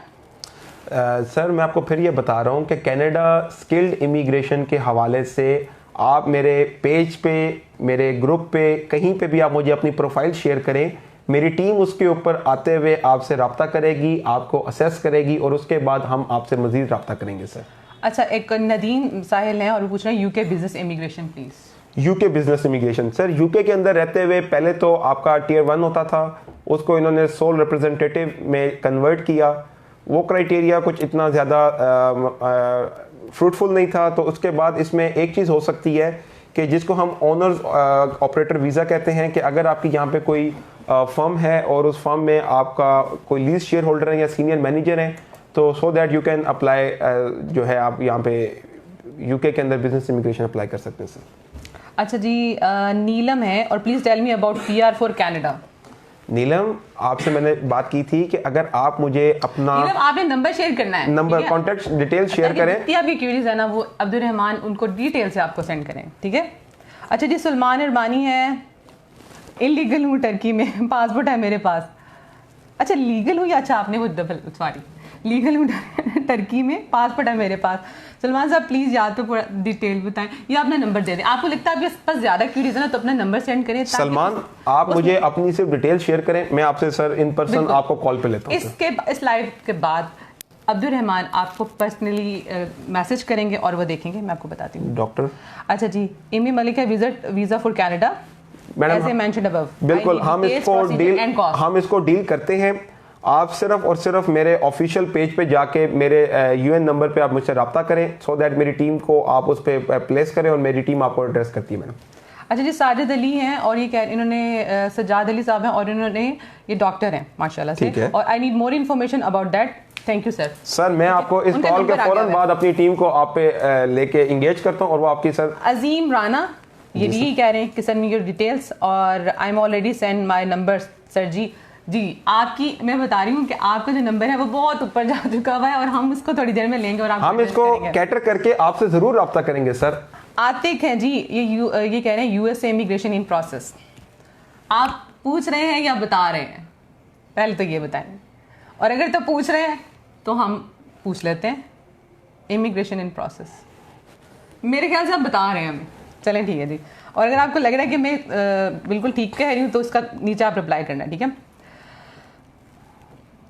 Sir मैं आपको फिर ये बता रहा हूँ कि कनाडा स्किल्ड इमिग्रेशन के हवाले से आप मेरे पेज पे, मेरे ग्रुप पे, कहीं पे भी आप मुझे अपनी प्रोफाइल शेयर करें, मेरी टीम उसके ऊपर आते हुए आपसे रब्ता करेगी, आपको असेस करेगी और उसके बाद हम आपसे मज़ीद रब्ता करेंगे सर। अच्छा एक नदीम साहिल हैं और वो पूछ रहे हैं UK business immigration please. UK business immigration sir, UK के अंदर रहते हुए पहले तो आपका Tier 1 होता था, उसको इन्होंने सोल रिप्रेजेंटेटिव में कन्वर्ट किया, वो क्राइटेरिया कुछ इतना ज़्यादा फ्रूटफुल नहीं था। तो उसके बाद इसमें एक चीज़ हो सकती है कि जिसको हम ऑनर्स ऑपरेटर वीज़ा कहते हैं, कि अगर आपकी यहाँ पे कोई फर्म है और उस फर्म में आपका कोई लीज शेयर होल्डर है या सीनियर मैनेजर है, तो so that you can apply, जो है आप यहाँ पे यूके के अंदर बिजनेस इमिग्रेशन अप्लाई कर सकते हैं सर। अच्छा जी, नीलम है और please tell me about PR for Canada. Neelam, आपसे मैंने बात की थी कि अगर आप मुझे अपना आपने नंबर शेयर करना है, नंबर कॉन्टेक्ट डिटेल शेयर करें, जितनी आपकी क्यूरीज है ना वो अब्दुल रहमान उनको डिटेल से आपको सेंड करें, ठीक है। अच्छा जी, सलमान अरबानी है, इलीगल हूँ टर्की में, पासपोर्ट है मेरे पास। अच्छा लीगल हूँ या अच्छा आपने वो डबल, सॉरी, लीगल हूँ टर्की में, पासपोर्ट है मेरे पास। सलमान साहब प्लीज़ या तो पूरा डिटेल बताएं या अपना नंबर दे दें। आपको लगता है आपके पास ज़्यादा क्यूरीज है ना तो अपना नंबर सेंड करें। सलमान, आप मुझे अपनी सिर्फ डिटेल शेयर करें, मैं आपसे सर इन पर्सन आपको कॉल पे लेता हूँ। इस लाइव के बाद अब्दुल रहमान आपको पर्सनली मैसेज करेंगे और वो देखेंगे, मैं आपको बताती हूँ। डॉक्टर, अच्छा जी, एमी मलिक है, visa for Canada, madam mentioned above. बिल्कुल, हम इसको डील करते हैं। आप सिर्फ और सिर्फ मेरे ऑफिशियल पेज पे जाके मेरे यूएन नंबर पे आप मुझसे रब्ता करें, सो दैट मेरी टीम को आप उस पर प्लेस करें और मेरी टीम आपको एड्रेस करती है मैडम। अच्छा जी, साजिद अली हैं और ये इन्होंने सज्जाद अली साहब हैं और इन्होंने ये डॉक्टर हैं माशाल्लाह से, और आई need more information about that. Thank you sir. Sir मैं आपको इस कॉल के फौरन बाद अपनी टीम को आप पे लेके इंगेज करता हूँ और वो आपकी सर। अजीम राना ये भी कह रहे हैं कि सेंड मी योर डिटेल्स और I am already send my number. Sir ji आपकी मैं बता रही हूँ कि आपका जो नंबर है वो बहुत ऊपर जा चुका हुआ है और हम उसको थोड़ी देर में लेंगे और हम इसको कैटर करके आपसे जरूर रब्ता करेंगे सर। आतिक हैं जी, ये कह रहे हैं यूएसए इमिग्रेशन इन प्रोसेस। आप पूछ रहे हैं या बता रहे हैं, पहले तो ये बताएं, और अगर तो पूछ रहे हैं तो हम पूछ लेते हैं इमिग्रेशन इन प्रोसेस। मेरे ख्याल से आप बता रहे हैं हमें, चलें ठीक है जी। और अगर आपको लग रहा है कि मैं बिल्कुल ठीक कह रही हूँ तो इसका नीचे आप रिप्लाई करना, ठीक है।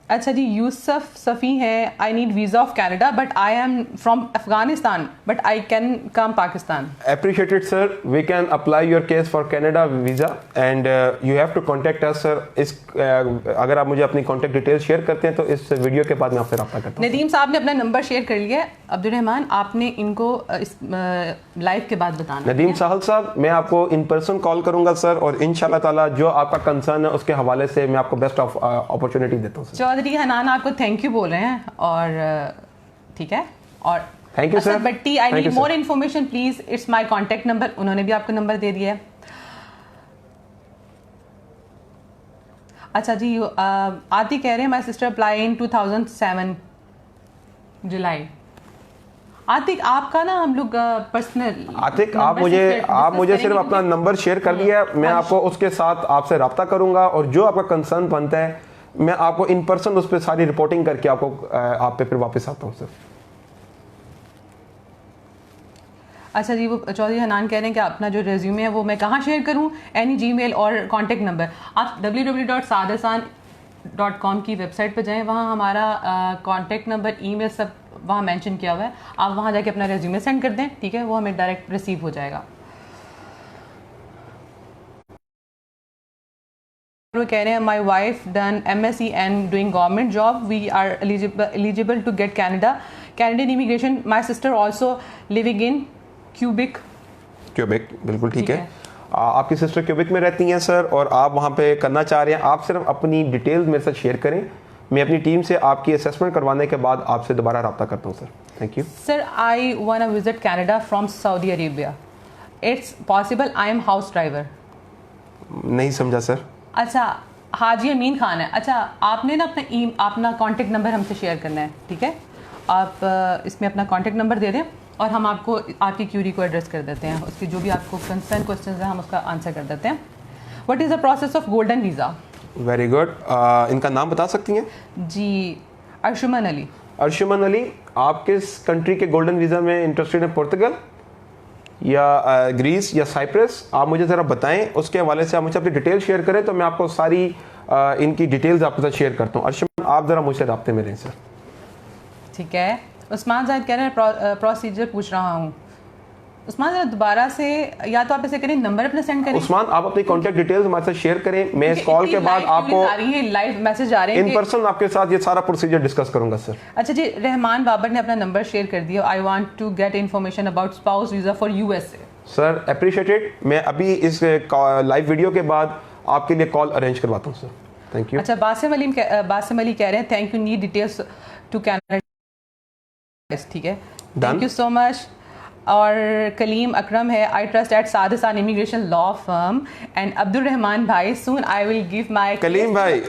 अच्छा जी, यूसुफ सफ़ी है, I need visa of Canada but I am from Afghanistan but I can come Pakistan. Appreciated sir, we can apply your case for Canada visa and you have to contact us sir। अगर आप मुझे अपनी कॉन्टैक्ट डिटेल शेयर करते हैं तो इस वीडियो के बाद मैं आपसे रब्ता करता हूँ। नदीम साहब ने अपना नंबर शेयर कर लिया है। अब्दुल रहमान आपने इनको इस लाइव के बाद बताना। नदीम साहल साहब, मैं आपको इन पर्सन कॉल करूंगा सर और इंशाल्लाह ताला जो आपका कंसर्न है उसके हवाले से मैं आपको बेस्ट ऑफ अपॉर्चुनिटी देता हूँ। चौधरी हनान आपको थैंक यू बोल रहे हैं और ठीक है, और thank you sir. But I need more information please, it's my contact number. उन्होंने भी आपको नंबर दे दिया है। अच्छा जी, आती कह रहे हैं माय सिस्टर अप्लाई इन 2007 जुलाई। आतिक आपका ना हम लोग पर्सनल, आतिक आप मुझे सिर्फ अपना नंबर शेयर कर दिया, मैं आपको उसके साथ आपसे रब्ता करूंगा और जो आपका कंसर्न बनता है मैं आपको इन पर्सन उस पर सारी रिपोर्टिंग करके आपको आप पे फिर वापस आता हूँ सर। अच्छा जी, वो चौधरी हनान कह रहे हैं कि अपना जो रेज्यूमे है वो मैं कहाँ शेयर करूँ, एनी जीमेल और कांटेक्ट नंबर। आप www.saadasan.com की वेबसाइट पर जाएं, वहाँ हमारा कांटेक्ट नंबर, ईमेल सब वहाँ मेंशन किया हुआ है। आप वहाँ जाके अपना रेज्यूमे सेंड कर दें, ठीक है, वो हमें डायरेक्ट रिसीव हो जाएगा। वो कह रहे हैं my wife done MSc and doing government job, we are eligible to get Canadian immigration. My sister also living in Quebec. बिल्कुल ठीक है। आपकी सिस्टर क्यूबिक में रहती हैं सर और आप वहाँ पे करना चाह रहे हैं। आप सिर्फ अपनी डिटेल्स मेरे साथ शेयर करें, मैं अपनी टीम से आपकी असेसमेंट करवाने के बाद आपसे दोबारा रब्ता करता हूँ sir. Thank you sir. I want to visit Canada from Saudi Arabia, it's possible, I am house driver. नहीं समझा सर। अच्छा, हाजी अमीन खान है। अच्छा, आपने ना अपना कॉन्टेक्ट नंबर हमसे शेयर करना है, ठीक है। आप इसमें अपना कॉन्टेक्ट नंबर दे दें और हम आपको आपकी क्यूरी को एड्रेस कर देते हैं, उसकी जो भी आपको कंसर्न क्वेश्चन है हम उसका आंसर कर देते हैं। What is the process of golden visa? Very good. इनका नाम बता सकती हैं? जी, अर्शुमन अली। अर्शुमन अली, आप किस कंट्री के गोल्डन वीज़ा में इंटरेस्टेड हैं? पुर्तगाल या ग्रीस या साइप्रस? आप मुझे ज़रा बताएं, उसके हवाले से आप मुझे अपनी डिटेल शेयर करें तो मैं आपको सारी इनकी डिटेल्स आपके साथ शेयर करता हूँ। अर्शुमन, आप ज़रा मुझसे राब्ते में रहें सर। ठीक है। उस्मान जाहिद कह रहे हैं प्रोसीजर पूछ रहा हूँ, उस्मान जरा दोबारा से या तो आप ऐसे करें, नंबर अपना सेंड करें। उस्मान आप अपनी कॉन्टैक्ट डिटेल्स हमारे साथ शेयर करें, मैं इस कॉल के बाद आपको लाइव मैसेज आ रहे हैं इन पर्सन आपके साथ ये सारा प्रोसीजर डिस्कस करूंगा सर। अच्छा जी, रहमान बाबर ने अपना नंबर शेयर कर दिया। I want to get information about spouse visa for USA. Sir appreciated, मैं अभी इस लाइव वीडियो के बाद आपके लिए कॉल अरेंज करवाता हूँ सर। Thank you. अच्छा, बासिम अली कह रहे हैं thank you, need details to Canada. ठीक है, थैंक यू सो मच। और कलीम अकरम है, आई ट्रस्ट एट सादिसान immigration law firm and Abdul Rahman भाई soon I will give my Kaleem भाई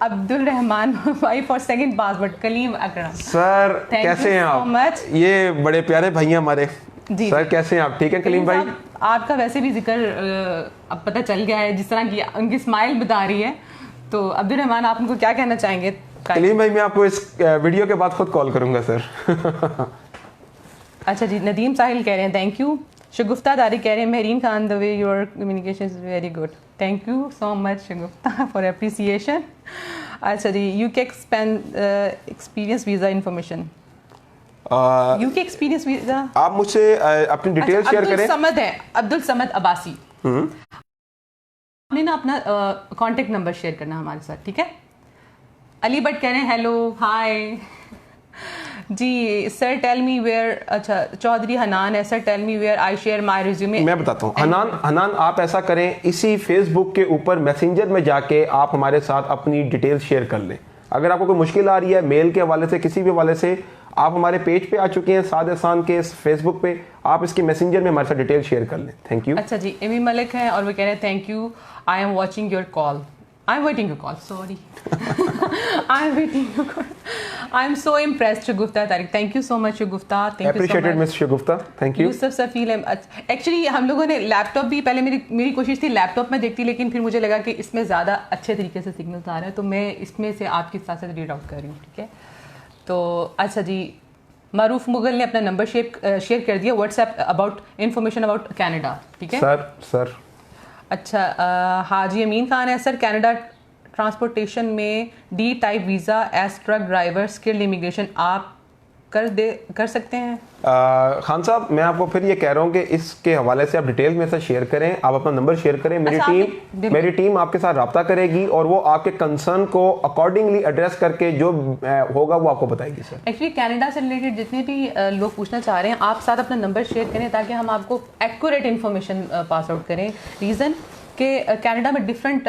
अब्दुल रहमान भाई for second passport. Kaleem Akram sir कैसे हैं आप? मच, ये बड़े प्यारे भाई हैं हमारे जी सर, कैसे हैं आप? ठीक है कलीम भाई, आपका वैसे भी जिक्र अब पता चल गया है, जिस तरह की उनकी स्माइल बता रही है। तो अब्दुल रहमान आप उनको क्या कहना चाहेंगे? कलीम भाई मैं आपको इस वीडियो के बाद खुद कॉल करूंगा सर। अच्छा जी, नदीम साहिल कह रहे हैं थैंक यू। शगुफ्ता दारी कह रहे हैं Mehreen Khan the way your communication is very good. Thank you so much Shagufta for appreciation. अच्छा जी, UK experience visa information, UK experience visa आप मुझसे अपनी डिटेल शेयर करें। समद है, अब्दुल समद अब्बासी। आपने ना अपना कांटेक्ट नंबर शेयर करना हमारे साथ, ठीक है? अली भट्ट कह रहे हैं hello hi ji sir tell me where. अच्छा, चौधरी हनान है, sir tell me where I share my resume. मैं बताता हूँ हनान आप ऐसा करें, इसी फेसबुक के ऊपर मैसेंजर में जाके आप हमारे साथ अपनी डिटेल शेयर कर लें। अगर आपको कोई मुश्किल आ रही है मेल के हवाले से, किसी भी हवाले से, आप हमारे पेज पे आ चुके हैं साद एहसान के फेसबुक पे, आप इसके मैसेंजर में हमारे साथ डिटेल शेयर कर लें। Thank you. अच्छा जी, एमी मलिक है और वो कह रहे हैं thank you, I am watching your call, I am waiting your call, sorry I am waiting your call, I am so impressed Shagufta Tariq. Thank you so much Shagufta, thank you so appreciated much miss Shagufta, thank you. Yusuf Safeel actually हम लोगों ने लैपटॉप भी पहले मेरी कोशिश थी लैपटॉप में देखती, लेकिन फिर मुझे लगा कि इसमें ज़्यादा अच्छे तरीके से सिग्नल्स आ रहे हैं, तो मैं इसमें से आपके साथ साथ रीड आउट कर रही हूँ, ठीक है? तो अच्छा जी, मारूफ मुगल ने अपना नंबर शेयर कर दिया, WhatsApp about information about Canada, ठीक है सर। अच्छा, हाजी अमीन खान है, सर कनाडा ट्रांसपोर्टेशन में D type visa as truck driver skilled immigration आप कर सकते हैं? खान साहब मैं आपको फिर ये कह रहा हूँ कि इसके हवाले से आप डिटेल में से शेयर करें, आप अपना नंबर शेयर करें, मेरी टीम आपके साथ रब्ता करेगी और वो आपके कंसर्न को अकॉर्डिंगली एड्रेस करके जो होगा वो आपको बताएगी सर। एक्चुअली कनाडा से रिलेटेड जितने भी लोग पूछना चाह रहे हैं, आप साथ अपना नंबर शेयर करें ताकि हम आपको एक्यूरेट इन्फॉर्मेशन पास आउट करें। रीज़न कि कनाडा में डिफरेंट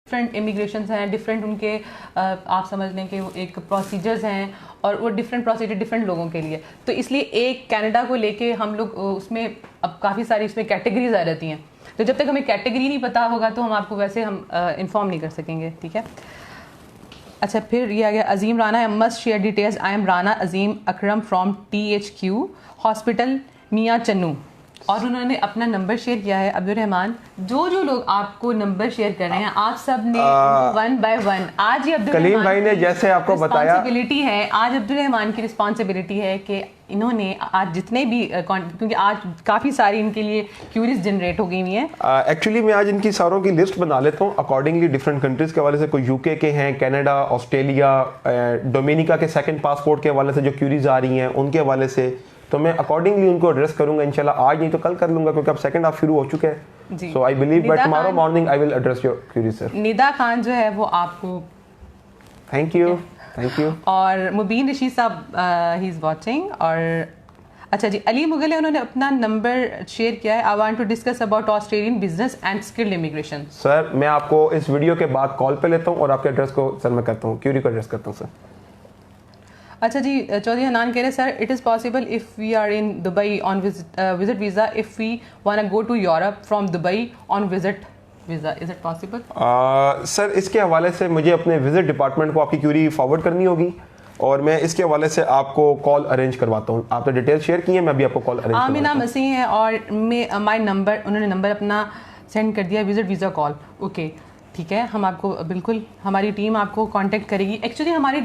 इमिग्रेशंस हैं, डिफरेंट उनके आप समझ लें कि एक प्रोसीजर्स हैं और वो डिफरेंट प्रोसीजर डिफरेंट लोगों के लिए, तो इसलिए एक कनाडा को लेके हम लोग उसमें अब काफ़ी सारी इसमें कैटेगरीज आ जाती हैं, तो जब तक हमें कैटेगरी नहीं पता होगा तो हम आपको वैसे हम इन्फॉर्म नहीं कर सकेंगे, ठीक है? अच्छा, फिर ये आ गया अजीम राना है, must share details, I am Rana Azeem Akram from THQ hospital Mian Channu, और उन्होंने अपना नंबर शेयर किया है। अब्दुल रहमान, जो लोग आपको नंबर शेयर कर रहे हैं आप सब ने वन बाय वन, आज ये अब्दुल कलीम भाई ने जैसे आपको बताया रिस्पॉन्सिबिलिटी है, आज अब्दुल रहमान की रिस्पॉन्सिबिलिटी है कि इन्होंने आज जितने भी क्योंकि आज काफ़ी सारी इनके लिए क्यूरीज जनरेट हो गई हुई हैं। एक्चुअली मैं आज इनकी सारों की लिस्ट बना लेता हूँ अकॉर्डिंगली डिफरेंट कंट्रीज के हवाले से, कोई यूके के हैं, कनाडा, ऑस्ट्रेलिया, डोमिनिका के सेकंड पासपोर्ट के हवाले से जो क्यूरीज आ रही हैं उनके हवाले से, तो मैं अकॉर्डिंगली उनको एड्रेस करूंगा इंशाल्लाह, आज नहीं तो कल कर लूंगा क्योंकि अब सेकंड हाफ शुरू हो चुके हैं। So I believe by tomorrow morning I will address your queries sir. Nida Khan जो है वो आपको थैंक यू और मुबीन रशीद साहब ही इज़ वाचिंग। और अच्छा जी, अली मुगल है, उन्होंने अपना नंबर शेयर किया है, I want to discuss about Australian business and skilled immigration. Sir मैं आपको इस वीडियो के बाद कॉल पे लेता हूँ और आपके एड्रेस को सर मैं करता हूँ, क्यूरी को एड्रेस करता हूँ सर। अच्छा जी, चौधरी हनान कह रहे हैं sir it is possible if we are in Dubai on visit visa if we want go to Europe from Dubai on visit visa, is it possible? Sir इसके हवाले से मुझे अपने विजिट डिपार्टमेंट को आपकी क्यूरी फॉरवर्ड करनी होगी और मैं इसके हवाले से आपको कॉल अरेंज करवाता हूँ। आपने डिटेल शेयर की है, मैं अभी आपको कॉल अरेंज करवाता हूँ। आमिना मसीह है और माई नंबर, उन्होंने नंबर अपना सेंड कर दिया विजिट वीज़ा कॉल, ओके। ठीक है, हम आपको बिल्कुल, हमारी टीम आपको कांटेक्ट करेगी। एक्चुअली हमारी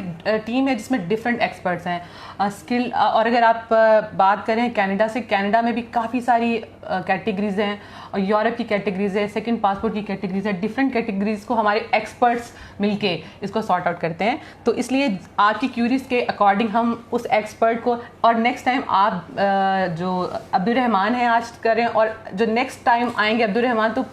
टीम है जिसमें डिफरेंट एक्सपर्ट्स हैं स्किल। और अगर आप बात करें कनाडा से, कनाडा में भी काफ़ी सारी कैटेगरीज हैं, और यूरोप की कैटेगरीज है, सेकंड पासपोर्ट की कैटेगरीज है। डिफरेंट कैटेगरीज को हमारे एक्सपर्ट्स मिलके इसको सॉर्ट आउट करते हैं। तो इसलिए आपकी क्यूरीज के अकॉर्डिंग हम उस एक्सपर्ट को, और नेक्स्ट टाइम आप जो अब्दुल रहमान हैं आज करें, और जो नेक्स्ट टाइम आएंगे अब्दुल रहमान तो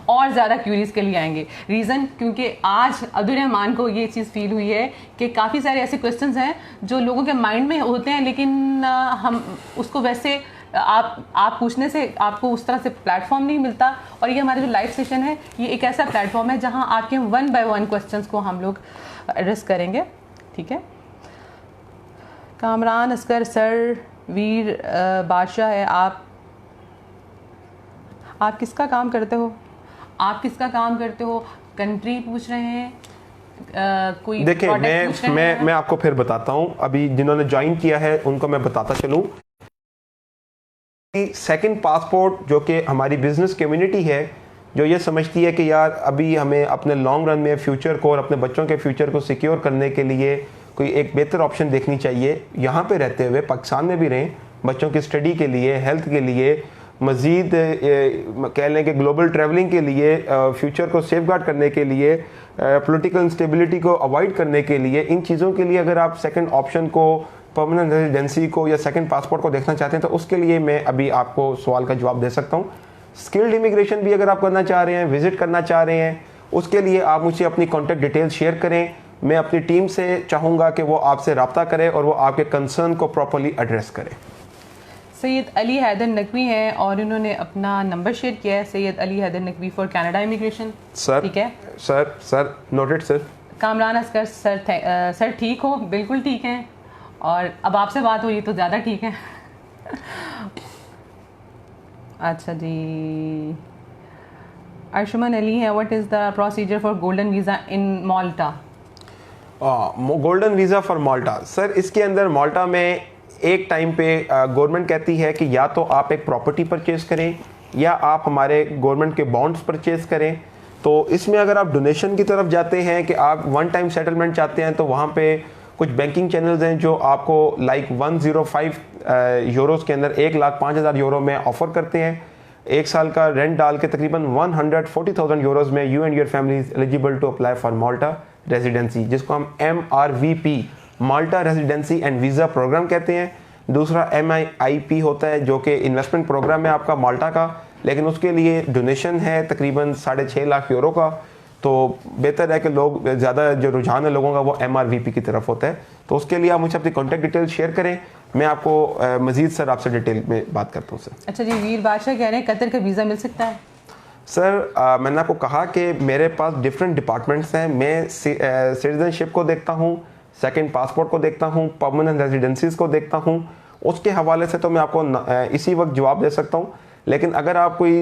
और ज़्यादा क्यूरीज के लिए आएंगे। रीज़न क्योंकि आज अब्दुल रहमान को ये चीज़ फील हुई है कि काफ़ी सारे ऐसे क्वेश्चंस हैं जो लोगों के माइंड में होते हैं, लेकिन हम उसको वैसे आप पूछने से आपको उस तरह से प्लेटफॉर्म नहीं मिलता। और ये हमारा जो लाइव सेशन है ये एक ऐसा प्लेटफॉर्म है जहां आपके 1 बाय 1 क्वेश्चंस को हम लोग एड्रेस करेंगे। ठीक है, कामरान असगर सर, वीर बादशाह है, आप किसका काम करते हो? आप किसका काम करते हो? कंट्री पूछ रहे हैं, कोई देखिए मैं आपको फिर बताता हूं। अभी जिन्होंने ज्वाइन किया है उनको मैं बताता चलूं। सेकंड पासपोर्ट जो कि हमारी बिजनेस कम्युनिटी है, जो ये समझती है कि यार अभी हमें अपने लॉन्ग रन में फ्यूचर को और अपने बच्चों के फ्यूचर को सिक्योर करने के लिए कोई एक बेहतर ऑप्शन देखनी चाहिए। यहाँ पे रहते हुए पाकिस्तान में भी रहें, बच्चों की स्टडी के लिए, हेल्थ के लिए, मज़ीद कह लें कि ग्लोबल ट्रैवलिंग के लिए, फ्यूचर को सेफगार्ड करने के लिए, पॉलिटिकल इंस्टेबिलिटी को अवॉइड करने के लिए, इन चीज़ों के लिए अगर आप सेकंड ऑप्शन को, परमानेंट रेजिडेंसी को या सेकंड पासपोर्ट को देखना चाहते हैं तो उसके लिए मैं अभी आपको सवाल का जवाब दे सकता हूँ। स्किल्ड इमिग्रेशन भी अगर आप करना चाह रहे हैं, विजिट करना चाह रहे हैं, उसके लिए आप मुझे अपनी कॉन्टैक्ट डिटेल्स शेयर करें। मैं अपनी टीम से चाहूँगा कि वो आपसे रब्ता करे और वो आपके कंसर्न को प्रॉपर्ली एड्रेस करे। सैयद अली हैदर नकवी हैं और इन्होंने अपना नंबर शेयर किया है, Syed Ali Haider Naqvi for Canada immigration. Sir ठीक है sir noted sir. Kamran Asghar sir, sir ठीक हो? बिल्कुल ठीक हैं, और अब आपसे बात हुई तो ज़्यादा ठीक है। अच्छा जी, अर्शमन अली है, what is the procedure for golden visa in Malta? Golden visa for Malta sir, इसके अंदर माल्टा में एक टाइम पे गवर्नमेंट कहती है कि या तो आप एक प्रॉपर्टी परचेज़ करें या आप हमारे गवर्नमेंट के बॉन्ड्स परचेज़ करें। तो इसमें अगर आप डोनेशन की तरफ जाते हैं कि आप 1 टाइम सेटलमेंट चाहते हैं तो वहाँ पे कुछ बैंकिंग चैनल्स हैं जो आपको लाइक 105 यूरोस के अंदर 1,05,000 यूरो में ऑफ़र करते हैं। 1 साल का रेंट डाल के तकरीबन 140,000 यूरोस में you and your family is eligible to apply for Malta residency, जिसको हम MRVP Malta residency and visa program कहते हैं। दूसरा MIIP होता है जो कि इन्वेस्टमेंट प्रोग्राम है आपका माल्टा का, लेकिन उसके लिए डोनेशन है तकरीबन 6.5 लाख यूरो का। तो बेहतर है कि लोग ज़्यादा जो रुझान है लोगों का वो MRVP की तरफ होता है। तो उसके लिए आप मुझे अपनी कॉन्टैक्ट डिटेल शेयर करें, मैं आपको मज़ीद सर आपसे डिटेल में बात करता हूँ सर। अच्छा जी, वीर बादशाह कह रहे हैं कतर का वीज़ा मिल सकता है? सर मैंने आपको कहा कि मेरे पास डिफरेंट डिपार्टमेंट्स हैं। मैं सिटीजनशिप को देखता हूँ, सेकंड पासपोर्ट को देखता हूँ, परमानेंट रेजिडेंसीज को देखता हूँ। उसके हवाले से तो मैं आपको इसी वक्त जवाब दे सकता हूँ, लेकिन अगर आप कोई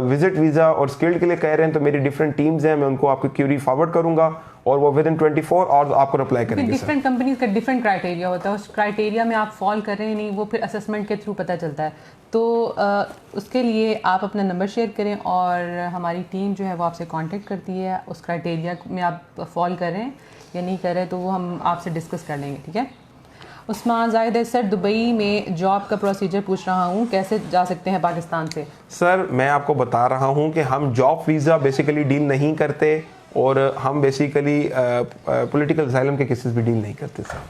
विजिट वीज़ा और स्किल्ड के लिए कह रहे हैं तो मेरी डिफरेंट टीम्स हैं, मैं उनको आपकी क्यूरी फॉरवर्ड करूँगा और वो विद इन 24 आवर्स आपको रिप्लाई करेंगे। डिफरेंट कंपनीज का डिफरेंट क्राइटेरिया होता है, उस क्राइटेरिया में आप फॉल कर रहे हैं नहीं, वो फिर असेसमेंट के थ्रू पता चलता है। तो उसके लिए आप अपना नंबर शेयर करें और हमारी टीम जो है वो आपसे कांटेक्ट करती है। उस क्राइटेरिया में आप फॉल कर रहे हैं या नहीं कर रहे तो वो हम आपसे डिस्कस कर लेंगे। ठीक है। उस्मान जाहिद है, सर दुबई में जॉब का प्रोसीजर पूछ रहा हूँ, कैसे जा सकते हैं पाकिस्तान से? सर मैं आपको बता रहा हूँ कि हम जॉब वीज़ा बेसिकली डील नहीं करते और हम बेसिकली पॉलिटिकल असाइलम के केसेस भी डील नहीं करते सर।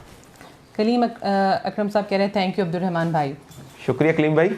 कलीम अकरम साहब कह रहे हैं थैंक यू अब्दुल रहमान भाई। शुक्रिया कलीम भाई।